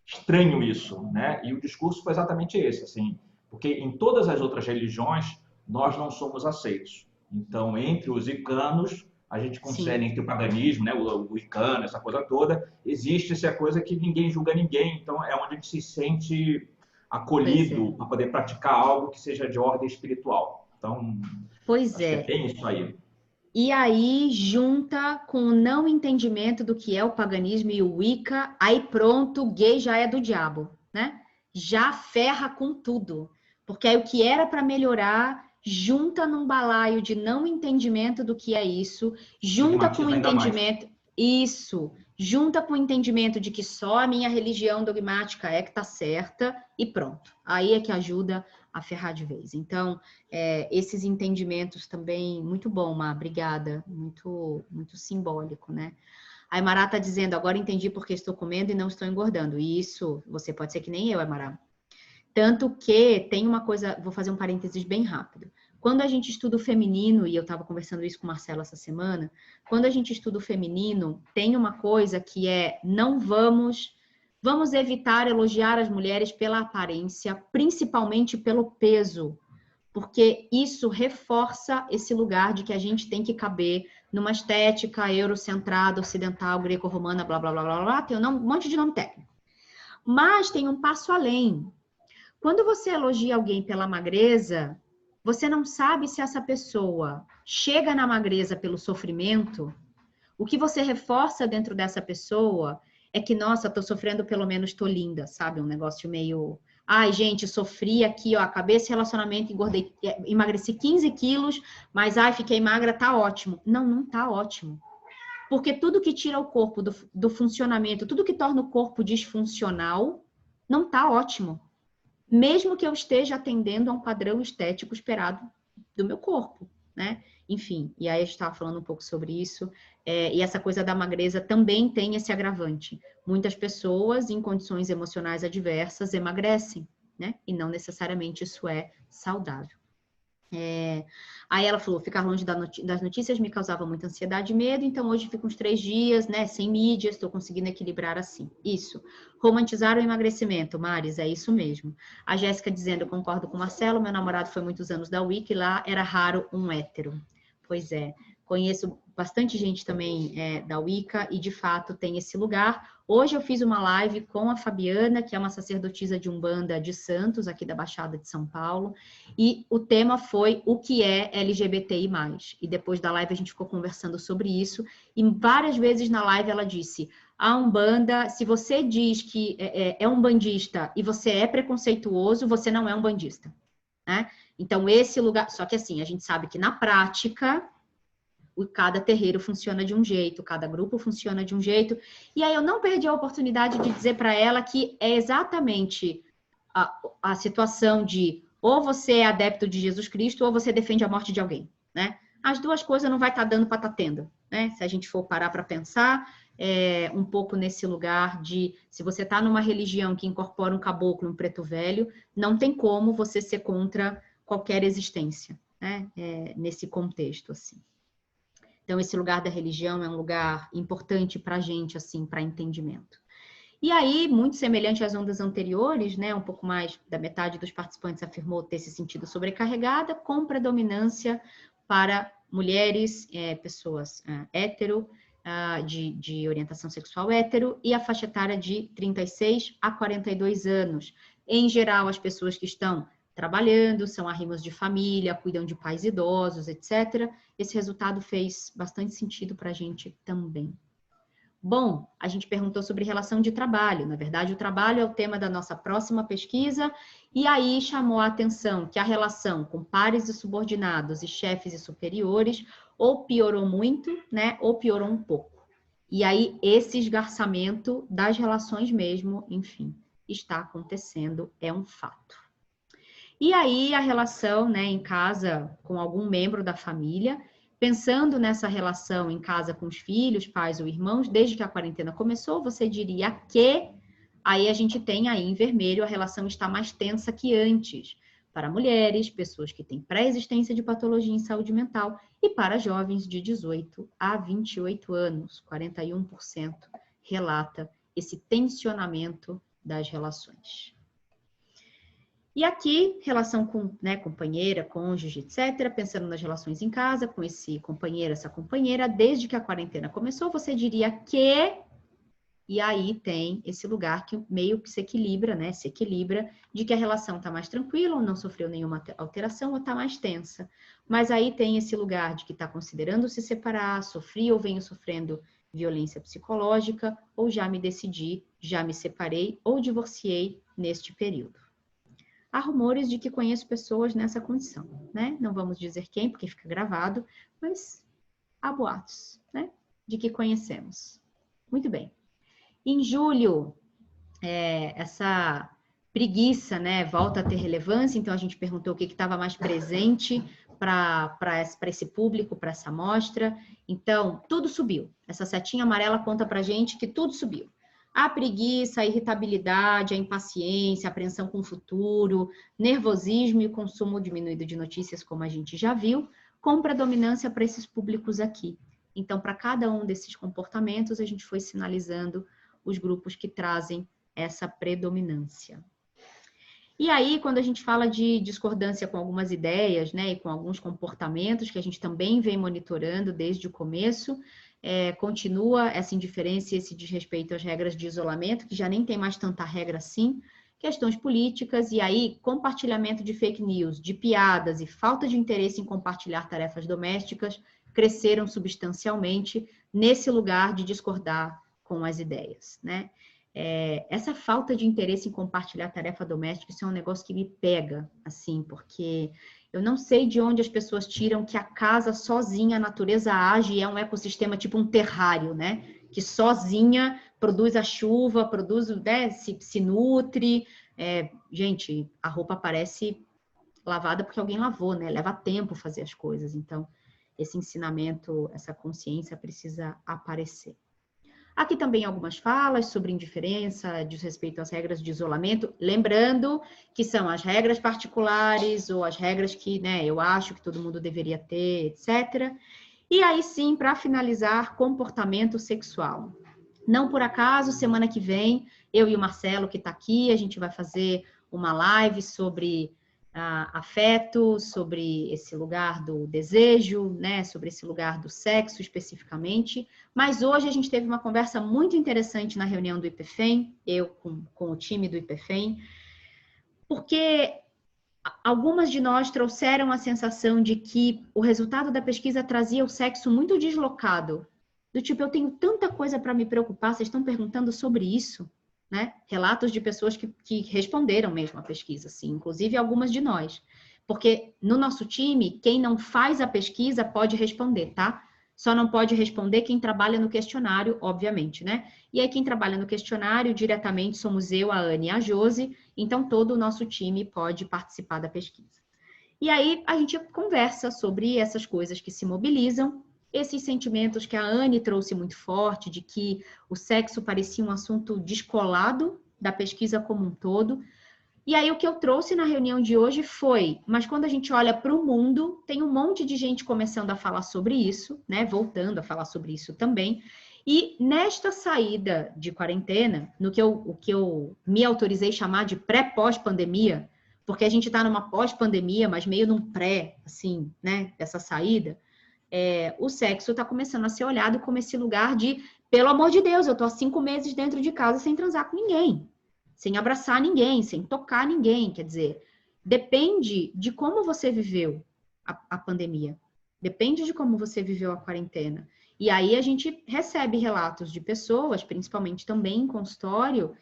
S6: estranho isso, né? E o discurso foi exatamente esse, assim, porque em todas as outras religiões nós não somos aceitos. Então, entre os icanos, a gente consegue, entre o paganismo, né, o icano, essa coisa toda, existe essa coisa que ninguém julga ninguém, então é onde a gente se sente acolhido para poder praticar algo que seja de ordem espiritual. Então, acho que é bem isso aí.
S1: E aí, junta com o não entendimento do que é o paganismo e o Wicca, aí pronto, o gay já é do diabo, né? Já ferra com tudo. Porque aí o que era para melhorar, junta num balaio de não entendimento do que é isso, junta com o entendimento... Isso, junta com o entendimento de que só a minha religião dogmática é que tá certa e pronto. Aí é que ajuda a ferrar de vez. Então, esses entendimentos também, muito bom, Má, obrigada, muito, muito simbólico, né? A Aymara está dizendo, agora entendi porque estou comendo e não estou engordando. Isso, você pode ser que nem eu, Aymara. Tanto que tem uma coisa, vou fazer um parênteses bem rápido. Quando a gente estuda o feminino, e eu estava conversando isso com o Marcelo essa semana, quando a gente estuda o feminino, tem uma coisa que não vamos evitar elogiar as mulheres pela aparência, principalmente pelo peso, porque isso reforça esse lugar de que a gente tem que caber numa estética eurocentrada, ocidental, greco-romana, blá, blá, blá, blá, blá, tem um monte de nome técnico. Mas tem um passo além. Quando você elogia alguém pela magreza, você não sabe se essa pessoa chega na magreza pelo sofrimento. O que você reforça dentro dessa pessoa é que, nossa, tô sofrendo, pelo menos tô linda, sabe? Um negócio meio... Ai, gente, sofri aqui, ó, acabei esse relacionamento, engordei, emagreci 15 quilos, mas, ai, fiquei magra, tá ótimo. Não, não tá ótimo. Porque tudo que tira o corpo do funcionamento, tudo que torna o corpo disfuncional, não tá ótimo. Mesmo que eu esteja atendendo a um padrão estético esperado do meu corpo, né? Enfim, e aí a gente estava falando um pouco sobre isso, e essa coisa da magreza também tem esse agravante. Muitas pessoas em condições emocionais adversas emagrecem, né? E não necessariamente isso é saudável. Aí ela falou, ficar longe das notícias me causava muita ansiedade e medo, então hoje fico uns 3 dias, né, sem mídia, estou conseguindo equilibrar assim. Isso. Romantizar o emagrecimento, Maris, é isso mesmo. A Jéssica dizendo, eu concordo com o Marcelo, meu namorado foi muitos anos da Wicca e lá era raro um hétero. Pois é. conheço bastante gente também da Wicca e, de fato, tem esse lugar. Hoje eu fiz uma live com a Fabiana, que é uma sacerdotisa de Umbanda de Santos, aqui da Baixada de São Paulo, e o tema foi o que é LGBTI+. E depois da live a gente ficou conversando sobre isso, e várias vezes na live ela disse: a Umbanda, se você diz que é umbandista e você é preconceituoso, você não é umbandista, né? Então, esse lugar... Só que assim, a gente sabe que na prática, cada terreiro funciona de um jeito, cada grupo funciona de um jeito. E aí eu não perdi a oportunidade de dizer para ela que é exatamente a situação de ou você é adepto de Jesus Cristo ou você defende a morte de alguém, né? As duas coisas não vai estar dando para estar tendo, né? Se a gente for parar para pensar... um pouco nesse lugar de, se você está numa religião que incorpora um caboclo, um preto velho, não tem como você ser contra qualquer existência, né? Nesse contexto, assim. Então, esse lugar da religião é um lugar importante para a gente, assim, para entendimento. E aí, muito semelhante às ondas anteriores, né? Um pouco mais da metade dos participantes afirmou ter se sentido sobrecarregada, com predominância para mulheres, pessoas hétero, de orientação sexual hétero, e a faixa etária de 36 a 42 anos. Em geral, as pessoas que estão trabalhando, são arrimos de família, cuidam de pais idosos, etc. Esse resultado fez bastante sentido para a gente também. Bom, a gente perguntou sobre relação de trabalho. Na verdade, o trabalho é o tema da nossa próxima pesquisa, e aí chamou a atenção que a relação com pares e subordinados e chefes e superiores ou piorou muito, né, ou piorou um pouco. E aí, esse esgarçamento das relações mesmo, enfim, está acontecendo, é um fato. E aí, a relação, né, em casa com algum membro da família, pensando nessa relação em casa com os filhos, pais ou irmãos, desde que a quarentena começou, você diria que aí a gente tem aí em vermelho a relação está mais tensa que antes. Para mulheres, pessoas que têm pré-existência de patologia em saúde mental, e para jovens de 18 a 28 anos, 41% relata esse tensionamento das relações. E aqui, relação com, né, companheira, cônjuge, etc., pensando nas relações em casa, com esse companheiro, essa companheira, desde que a quarentena começou, você diria que... E aí tem esse lugar que meio que se equilibra, né? Se equilibra de que a relação está mais tranquila, ou não sofreu nenhuma alteração, ou está mais tensa. Mas aí tem esse lugar de que está considerando se separar, sofri ou venho sofrendo violência psicológica, ou já me decidi, já me separei ou divorciei neste período. Há rumores de que conheço pessoas nessa condição, né? Não vamos dizer quem, porque fica gravado, mas há boatos, né? De que conhecemos. Muito bem. Em julho, essa preguiça, né, volta a ter relevância, então a gente perguntou o que estava mais presente para esse público, para essa amostra. Então, tudo subiu. Essa setinha amarela conta para a gente que tudo subiu. A preguiça, a irritabilidade, a impaciência, a apreensão com o futuro, nervosismo e consumo diminuído de notícias, como a gente já viu, com predominância para esses públicos aqui. Então, para cada um desses comportamentos, a gente foi sinalizando os grupos que trazem essa predominância. E aí, quando a gente fala de discordância com algumas ideias, né, e com alguns comportamentos que a gente também vem monitorando desde o começo, continua essa indiferença e esse desrespeito às regras de isolamento, que já nem tem mais tanta regra assim, questões políticas, e aí compartilhamento de fake news, de piadas e falta de interesse em compartilhar tarefas domésticas cresceram substancialmente nesse lugar de discordar com as ideias, né? Essa falta de interesse em compartilhar tarefa doméstica, isso é um negócio que me pega, assim, porque eu não sei de onde as pessoas tiram que a casa sozinha, a natureza age e é um ecossistema tipo um terrário, né? Que sozinha produz a chuva, produz, né, se nutre. Gente, a roupa parece lavada porque alguém lavou, né? Leva tempo fazer as coisas, então esse ensinamento, essa consciência precisa aparecer. Aqui também algumas falas sobre indiferença, desrespeito às regras de isolamento, lembrando que são as regras particulares ou as regras que, né, eu acho que todo mundo deveria ter, etc. E aí sim, para finalizar, comportamento sexual. Não por acaso, semana que vem, eu e o Marcelo, que está aqui, a gente vai fazer uma live sobre afeto, sobre esse lugar do desejo, né? Sobre esse lugar do sexo especificamente. Mas hoje a gente teve uma conversa muito interessante na reunião do IPFEM, eu com o time do IPFEM, porque algumas de nós trouxeram a sensação de que o resultado da pesquisa trazia o sexo muito deslocado. Do tipo, eu tenho tanta coisa para me preocupar, vocês estão perguntando sobre isso, né? Relatos de pessoas que responderam mesmo a pesquisa, sim, inclusive algumas de nós. Porque no nosso time, quem não faz a pesquisa pode responder, tá? Só não pode responder quem trabalha no questionário, obviamente, né? E aí quem trabalha no questionário diretamente somos eu, a Anne e a Josi, então todo o nosso time pode participar da pesquisa. E aí a gente conversa sobre essas coisas que se mobilizam, esses sentimentos que a Anne trouxe muito forte, de que o sexo parecia um assunto descolado da pesquisa como um todo. E aí o que eu trouxe na reunião de hoje foi, mas quando a gente olha para o mundo, tem um monte de gente começando a falar sobre isso, né? Voltando a falar sobre isso também. E nesta saída de quarentena, o que eu me autorizei chamar de pré-pós-pandemia, porque a gente está numa pós-pandemia, mas meio num pré, assim, né? Dessa saída, o sexo está começando a ser olhado como esse lugar de, pelo amor de Deus, eu estou há 5 meses dentro de casa sem transar com ninguém, sem abraçar ninguém, sem tocar ninguém. Quer dizer, depende de como você viveu a pandemia, depende de como você viveu a quarentena. E aí a gente recebe relatos de pessoas, principalmente também em consultório,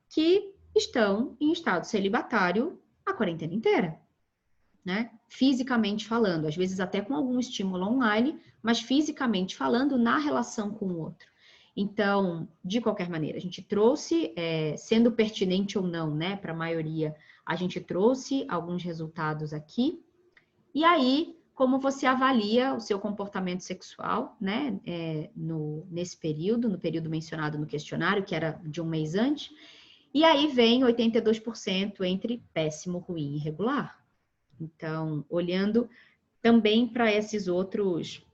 S1: que estão em estado celibatário a quarentena inteira. Né? Fisicamente falando, às vezes até com algum estímulo online, mas fisicamente falando na relação com o outro. Então, de qualquer maneira, a gente trouxe, sendo pertinente ou não, né, para a maioria, a gente trouxe alguns resultados aqui. E aí, como você avalia o seu comportamento sexual, né, nesse período, no período mencionado no questionário, que era de 1 mês antes, e aí vem 82% entre péssimo, ruim e regular. Então, olhando também para esses outros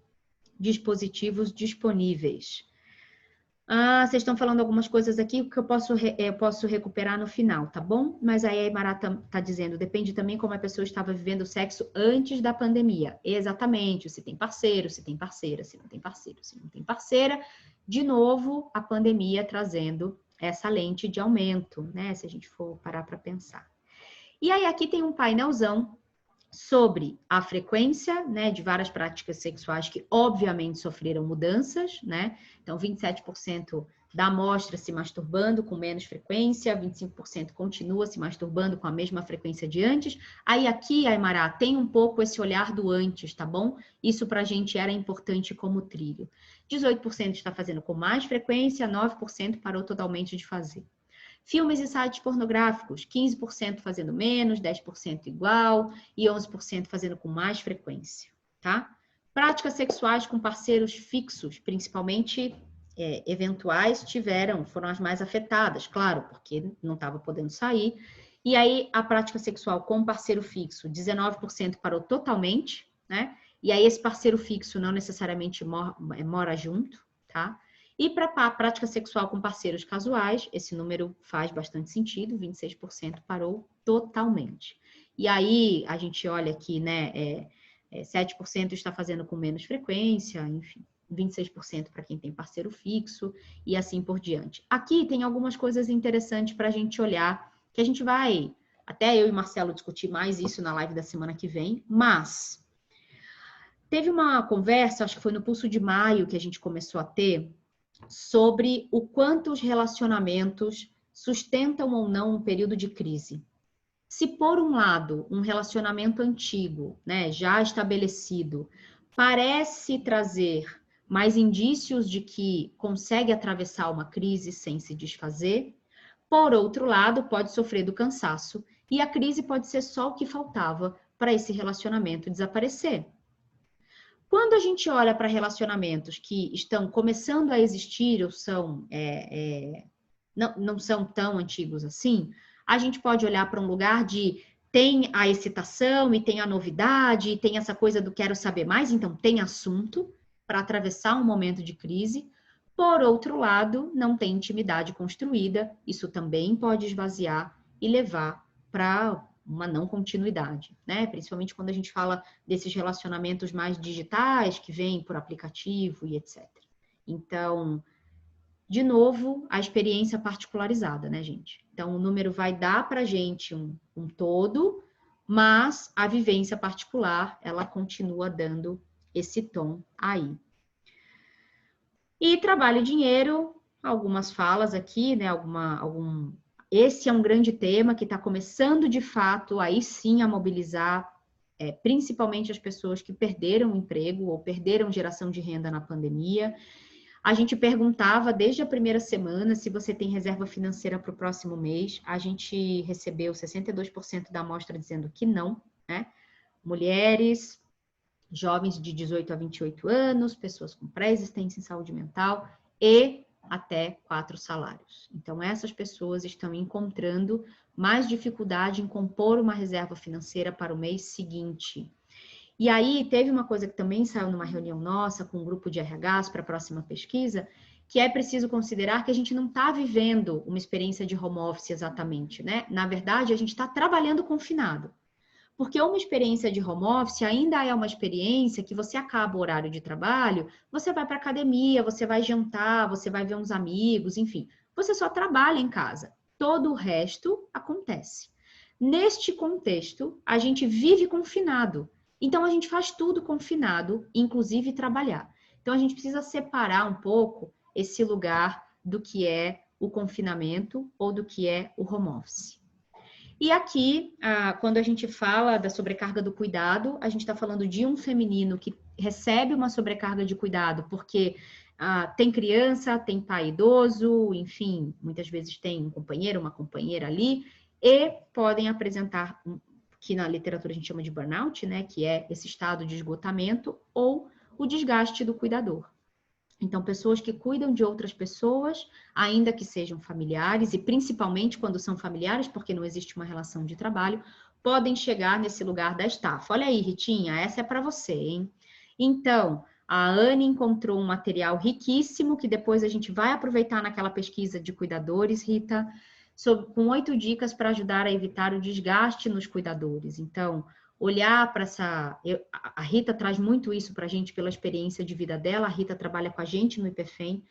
S1: dispositivos disponíveis. Vocês estão falando algumas coisas aqui que eu posso recuperar no final, tá bom? Mas aí a Aymara tá dizendo, depende também como a pessoa estava vivendo o sexo antes da pandemia. Exatamente, se tem parceiro, se tem parceira, se não tem parceiro, se não tem parceira. De novo, a pandemia trazendo essa lente de aumento, né? Se a gente for parar para pensar. E aí aqui tem um painelzão sobre a frequência, né, de várias práticas sexuais que obviamente sofreram mudanças, né? Então, 27% da amostra se masturbando com menos frequência, 25% continua se masturbando com a mesma frequência de antes. Aí aqui, Aymara, tem um pouco esse olhar do antes, tá bom? Isso pra gente era importante como trilho. 18% está fazendo com mais frequência, 9% parou totalmente de fazer. Filmes e sites pornográficos, 15% fazendo menos, 10% igual e 11% fazendo com mais frequência, tá? Práticas sexuais com parceiros fixos, principalmente eventuais, foram as mais afetadas, claro, porque não estava podendo sair. E aí, a prática sexual com parceiro fixo, 19% parou totalmente, né? E aí, esse parceiro fixo não necessariamente mora junto, tá? E para a prática sexual com parceiros casuais, esse número faz bastante sentido, 26% parou totalmente. E aí, a gente olha aqui, né, 7% está fazendo com menos frequência, enfim, 26% para quem tem parceiro fixo e assim por diante. Aqui tem algumas coisas interessantes para a gente olhar, que a gente vai, até eu e Marcelo discutir mais isso na live da semana que vem, mas teve uma conversa, acho que foi no Pulso de Maio que a gente começou a ter, sobre o quanto os relacionamentos sustentam ou não um período de crise. Se, por um lado, um relacionamento antigo, né, já estabelecido, parece trazer mais indícios de que consegue atravessar uma crise sem se desfazer, por outro lado, pode sofrer do cansaço e a crise pode ser só o que faltava para esse relacionamento desaparecer. Quando a gente olha para relacionamentos que estão começando a existir ou são, não são tão antigos assim, a gente pode olhar para um lugar de tem a excitação e tem a novidade, e tem essa coisa do quero saber mais, então tem assunto para atravessar um momento de crise. Por outro lado, não tem intimidade construída, isso também pode esvaziar e levar para uma não continuidade, né? Principalmente quando a gente fala desses relacionamentos mais digitais, que vêm por aplicativo e etc. Então, de novo, a experiência particularizada, né, gente? Então, o número vai dar para a gente um todo, mas a vivência particular, ela continua dando esse tom aí. E trabalho e dinheiro, algumas falas aqui, né? Esse é um grande tema que está começando, de fato, aí sim a mobilizar principalmente as pessoas que perderam o emprego ou perderam geração de renda na pandemia. A gente perguntava desde a primeira semana se você tem reserva financeira para o próximo mês. A gente recebeu 62% da amostra dizendo que não, né? Mulheres, jovens de 18 a 28 anos, pessoas com pré-existência em saúde mental e até 4 salários. Então, essas pessoas estão encontrando mais dificuldade em compor uma reserva financeira para o mês seguinte. E aí, teve uma coisa que também saiu numa reunião nossa com um grupo de RHs para a próxima pesquisa, que é preciso considerar que a gente não está vivendo uma experiência de home office exatamente, né? Na verdade, a gente está trabalhando confinado. Porque uma experiência de home office ainda é uma experiência que você acaba o horário de trabalho, você vai para academia, você vai jantar, você vai ver uns amigos, enfim. Você só trabalha em casa. Todo o resto acontece. Neste contexto, a gente vive confinado. Então, a gente faz tudo confinado, inclusive trabalhar. Então, a gente precisa separar um pouco esse lugar do que é o confinamento ou do que é o home office. E aqui, quando a gente fala da sobrecarga do cuidado, a gente está falando de um feminino que recebe uma sobrecarga de cuidado porque tem criança, tem pai idoso, enfim, muitas vezes tem um companheiro, uma companheira ali, e podem apresentar, que na literatura a gente chama de burnout, né, que é esse estado de esgotamento, ou o desgaste do cuidador. Então, pessoas que cuidam de outras pessoas, ainda que sejam familiares, e principalmente quando são familiares, porque não existe uma relação de trabalho, podem chegar nesse lugar da estafa. Olha aí, Ritinha, essa é para você, hein? Então, a Anne encontrou um material riquíssimo, que depois a gente vai aproveitar naquela pesquisa de cuidadores, Rita, com 8 dicas para ajudar a evitar o desgaste nos cuidadores. Então, olhar para essa... A Rita traz muito isso para a gente pela experiência de vida dela. A Rita trabalha com a gente no IPFEM,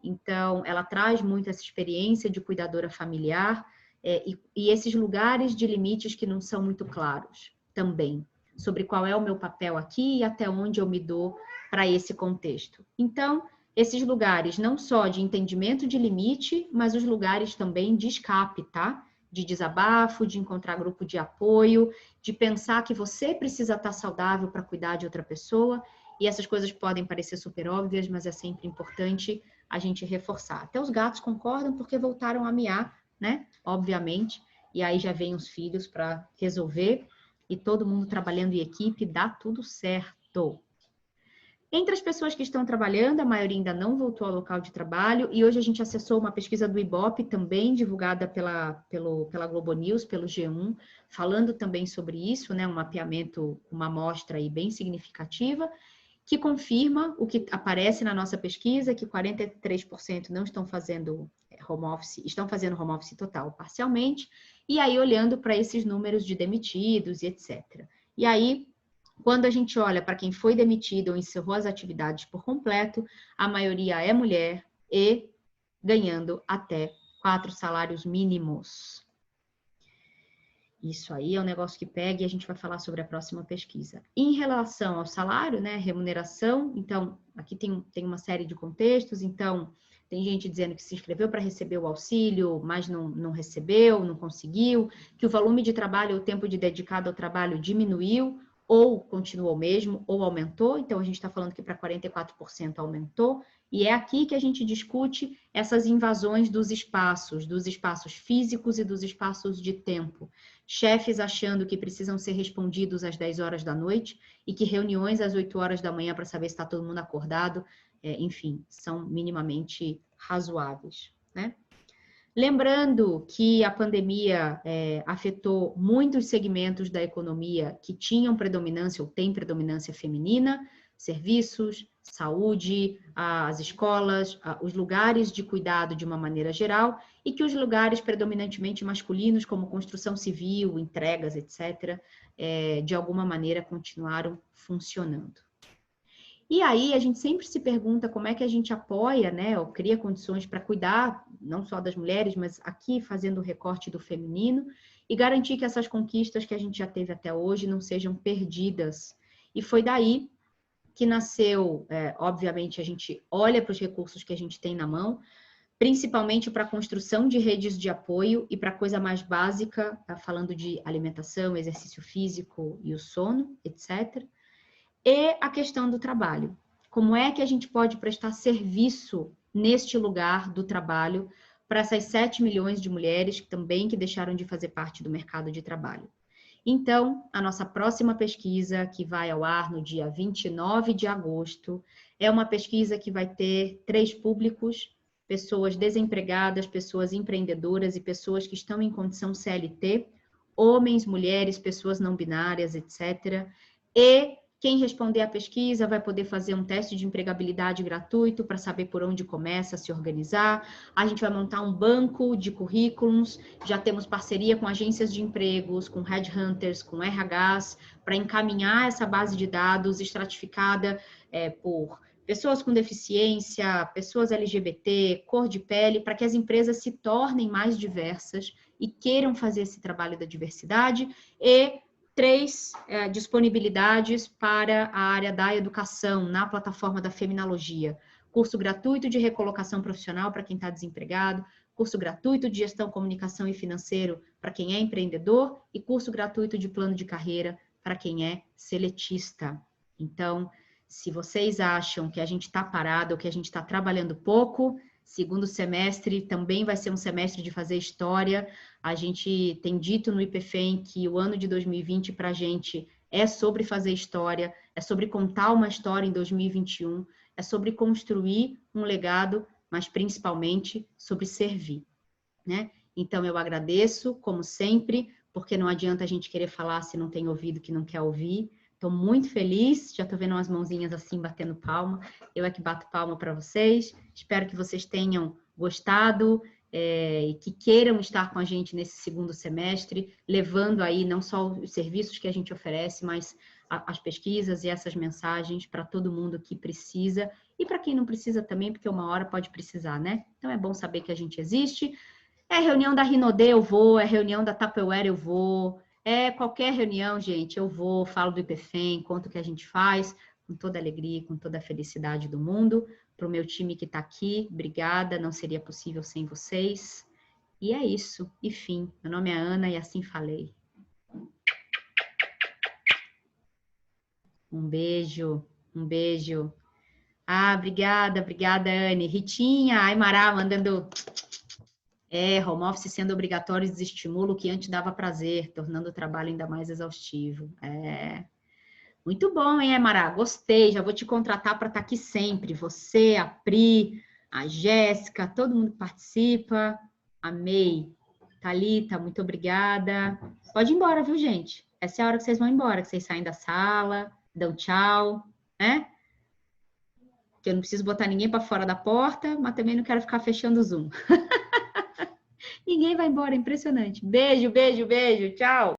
S1: então ela traz muito essa experiência de cuidadora familiar e esses lugares de limites que não são muito claros também, sobre qual é o meu papel aqui e até onde eu me dou para esse contexto. Então, esses lugares não só de entendimento de limite, mas os lugares também de escape, tá? De desabafo, de encontrar grupo de apoio, de pensar que você precisa estar saudável para cuidar de outra pessoa, e essas coisas podem parecer super óbvias, mas é sempre importante a gente reforçar. Até os gatos concordam porque voltaram a miar, né? Obviamente, e aí já vem os filhos para resolver, e todo mundo trabalhando em equipe, dá tudo certo. Entre as pessoas que estão trabalhando, a maioria ainda não voltou ao local de trabalho, e hoje a gente acessou uma pesquisa do IBOP, também divulgada pela Globo News, pelo G1, falando também sobre isso, né, um mapeamento, uma amostra aí bem significativa, que confirma o que aparece na nossa pesquisa, que 43% não estão fazendo home office, estão fazendo home office total parcialmente, e aí olhando para esses números de demitidos e etc. E aí, quando a gente olha para quem foi demitido ou encerrou as atividades por completo, a maioria é mulher e ganhando até 4 salários mínimos. Isso aí é um negócio que pega e a gente vai falar sobre a próxima pesquisa. Em relação ao salário, né, remuneração, então, aqui tem uma série de contextos, então, tem gente dizendo que se inscreveu para receber o auxílio, mas não recebeu, não conseguiu, que o volume de trabalho, o tempo de dedicado ao trabalho diminuiu, ou continuou mesmo, ou aumentou, então a gente está falando que para 44% aumentou, e é aqui que a gente discute essas invasões dos espaços físicos e dos espaços de tempo. Chefes achando que precisam ser respondidos às 10 horas da noite e que reuniões às 8 horas da manhã para saber se está todo mundo acordado, enfim, são minimamente razoáveis, né? Lembrando que a pandemia afetou muitos segmentos da economia que tinham predominância ou têm predominância feminina, serviços, saúde, as escolas, os lugares de cuidado de uma maneira geral, e que os lugares predominantemente masculinos, como construção civil, entregas, etc., de alguma maneira continuaram funcionando. E aí a gente sempre se pergunta como é que a gente apoia, né, ou cria condições para cuidar não só das mulheres, mas aqui fazendo o recorte do feminino e garantir que essas conquistas que a gente já teve até hoje não sejam perdidas. E foi daí que nasceu, obviamente, a gente olha para os recursos que a gente tem na mão, principalmente para a construção de redes de apoio e para a coisa mais básica, falando de alimentação, exercício físico e o sono, etc. E a questão do trabalho. Como é que a gente pode prestar serviço neste lugar do trabalho para essas 7 milhões de mulheres também que deixaram de fazer parte do mercado de trabalho? Então, a nossa próxima pesquisa, que vai ao ar no dia 29 de agosto, é uma pesquisa que vai ter 3 públicos: pessoas desempregadas, pessoas empreendedoras e pessoas que estão em condição CLT, homens, mulheres, pessoas não binárias, etc. E quem responder à pesquisa vai poder fazer um teste de empregabilidade gratuito para saber por onde começa a se organizar. A gente vai montar um banco de currículos, já temos parceria com agências de empregos, com headhunters, com RHs, para encaminhar essa base de dados estratificada por pessoas com deficiência, pessoas LGBT, cor de pele, para que as empresas se tornem mais diversas e queiram fazer esse trabalho da diversidade. E 3 disponibilidades para a área da educação na plataforma da Feminologia. Curso gratuito de recolocação profissional para quem está desempregado, curso gratuito de gestão, comunicação e financeiro para quem é empreendedor e curso gratuito de plano de carreira para quem é seletista. Então, se vocês acham que a gente está parado ou que a gente está trabalhando pouco, segundo semestre também vai ser um semestre de fazer história. A gente tem dito no IPFEM que o ano de 2020 para a gente é sobre fazer história, é sobre contar uma história em 2021, é sobre construir um legado, mas principalmente sobre servir, né? Então eu agradeço, como sempre, porque não adianta a gente querer falar se não tem ouvido que não quer ouvir. Estou muito feliz, já estou vendo umas mãozinhas assim batendo palma. Eu é que bato palma para vocês. Espero que vocês tenham gostado e que queiram estar com a gente nesse segundo semestre, levando aí não só os serviços que a gente oferece, mas as pesquisas e essas mensagens para todo mundo que precisa e para quem não precisa também, porque uma hora pode precisar, né? Então é bom saber que a gente existe. É reunião da Rinode, eu vou. É reunião da Tupperware, eu vou. Qualquer reunião, gente, eu vou, falo do IPFEM, conto o que a gente faz, com toda a alegria, com toda a felicidade do mundo. Para o meu time que está aqui, obrigada, não seria possível sem vocês. E é isso, e fim. Meu nome é Ana e assim falei. Um beijo, um beijo. Obrigada, Anne. Ritinha, Aymara mandando... home office sendo obrigatório desestimula o que antes dava prazer, tornando o trabalho ainda mais exaustivo. Muito bom, hein, Aymara? Gostei, já vou te contratar para estar aqui sempre. Você, a Pri, a Jéssica, todo mundo que participa. Amei. Thalita, muito obrigada. Pode ir embora, viu, gente? Essa é a hora que vocês vão embora, que vocês saem da sala, dão tchau, né? Que eu não preciso botar ninguém para fora da porta, mas também não quero ficar fechando o Zoom. Ninguém vai embora, impressionante. Beijo, beijo, beijo. Tchau.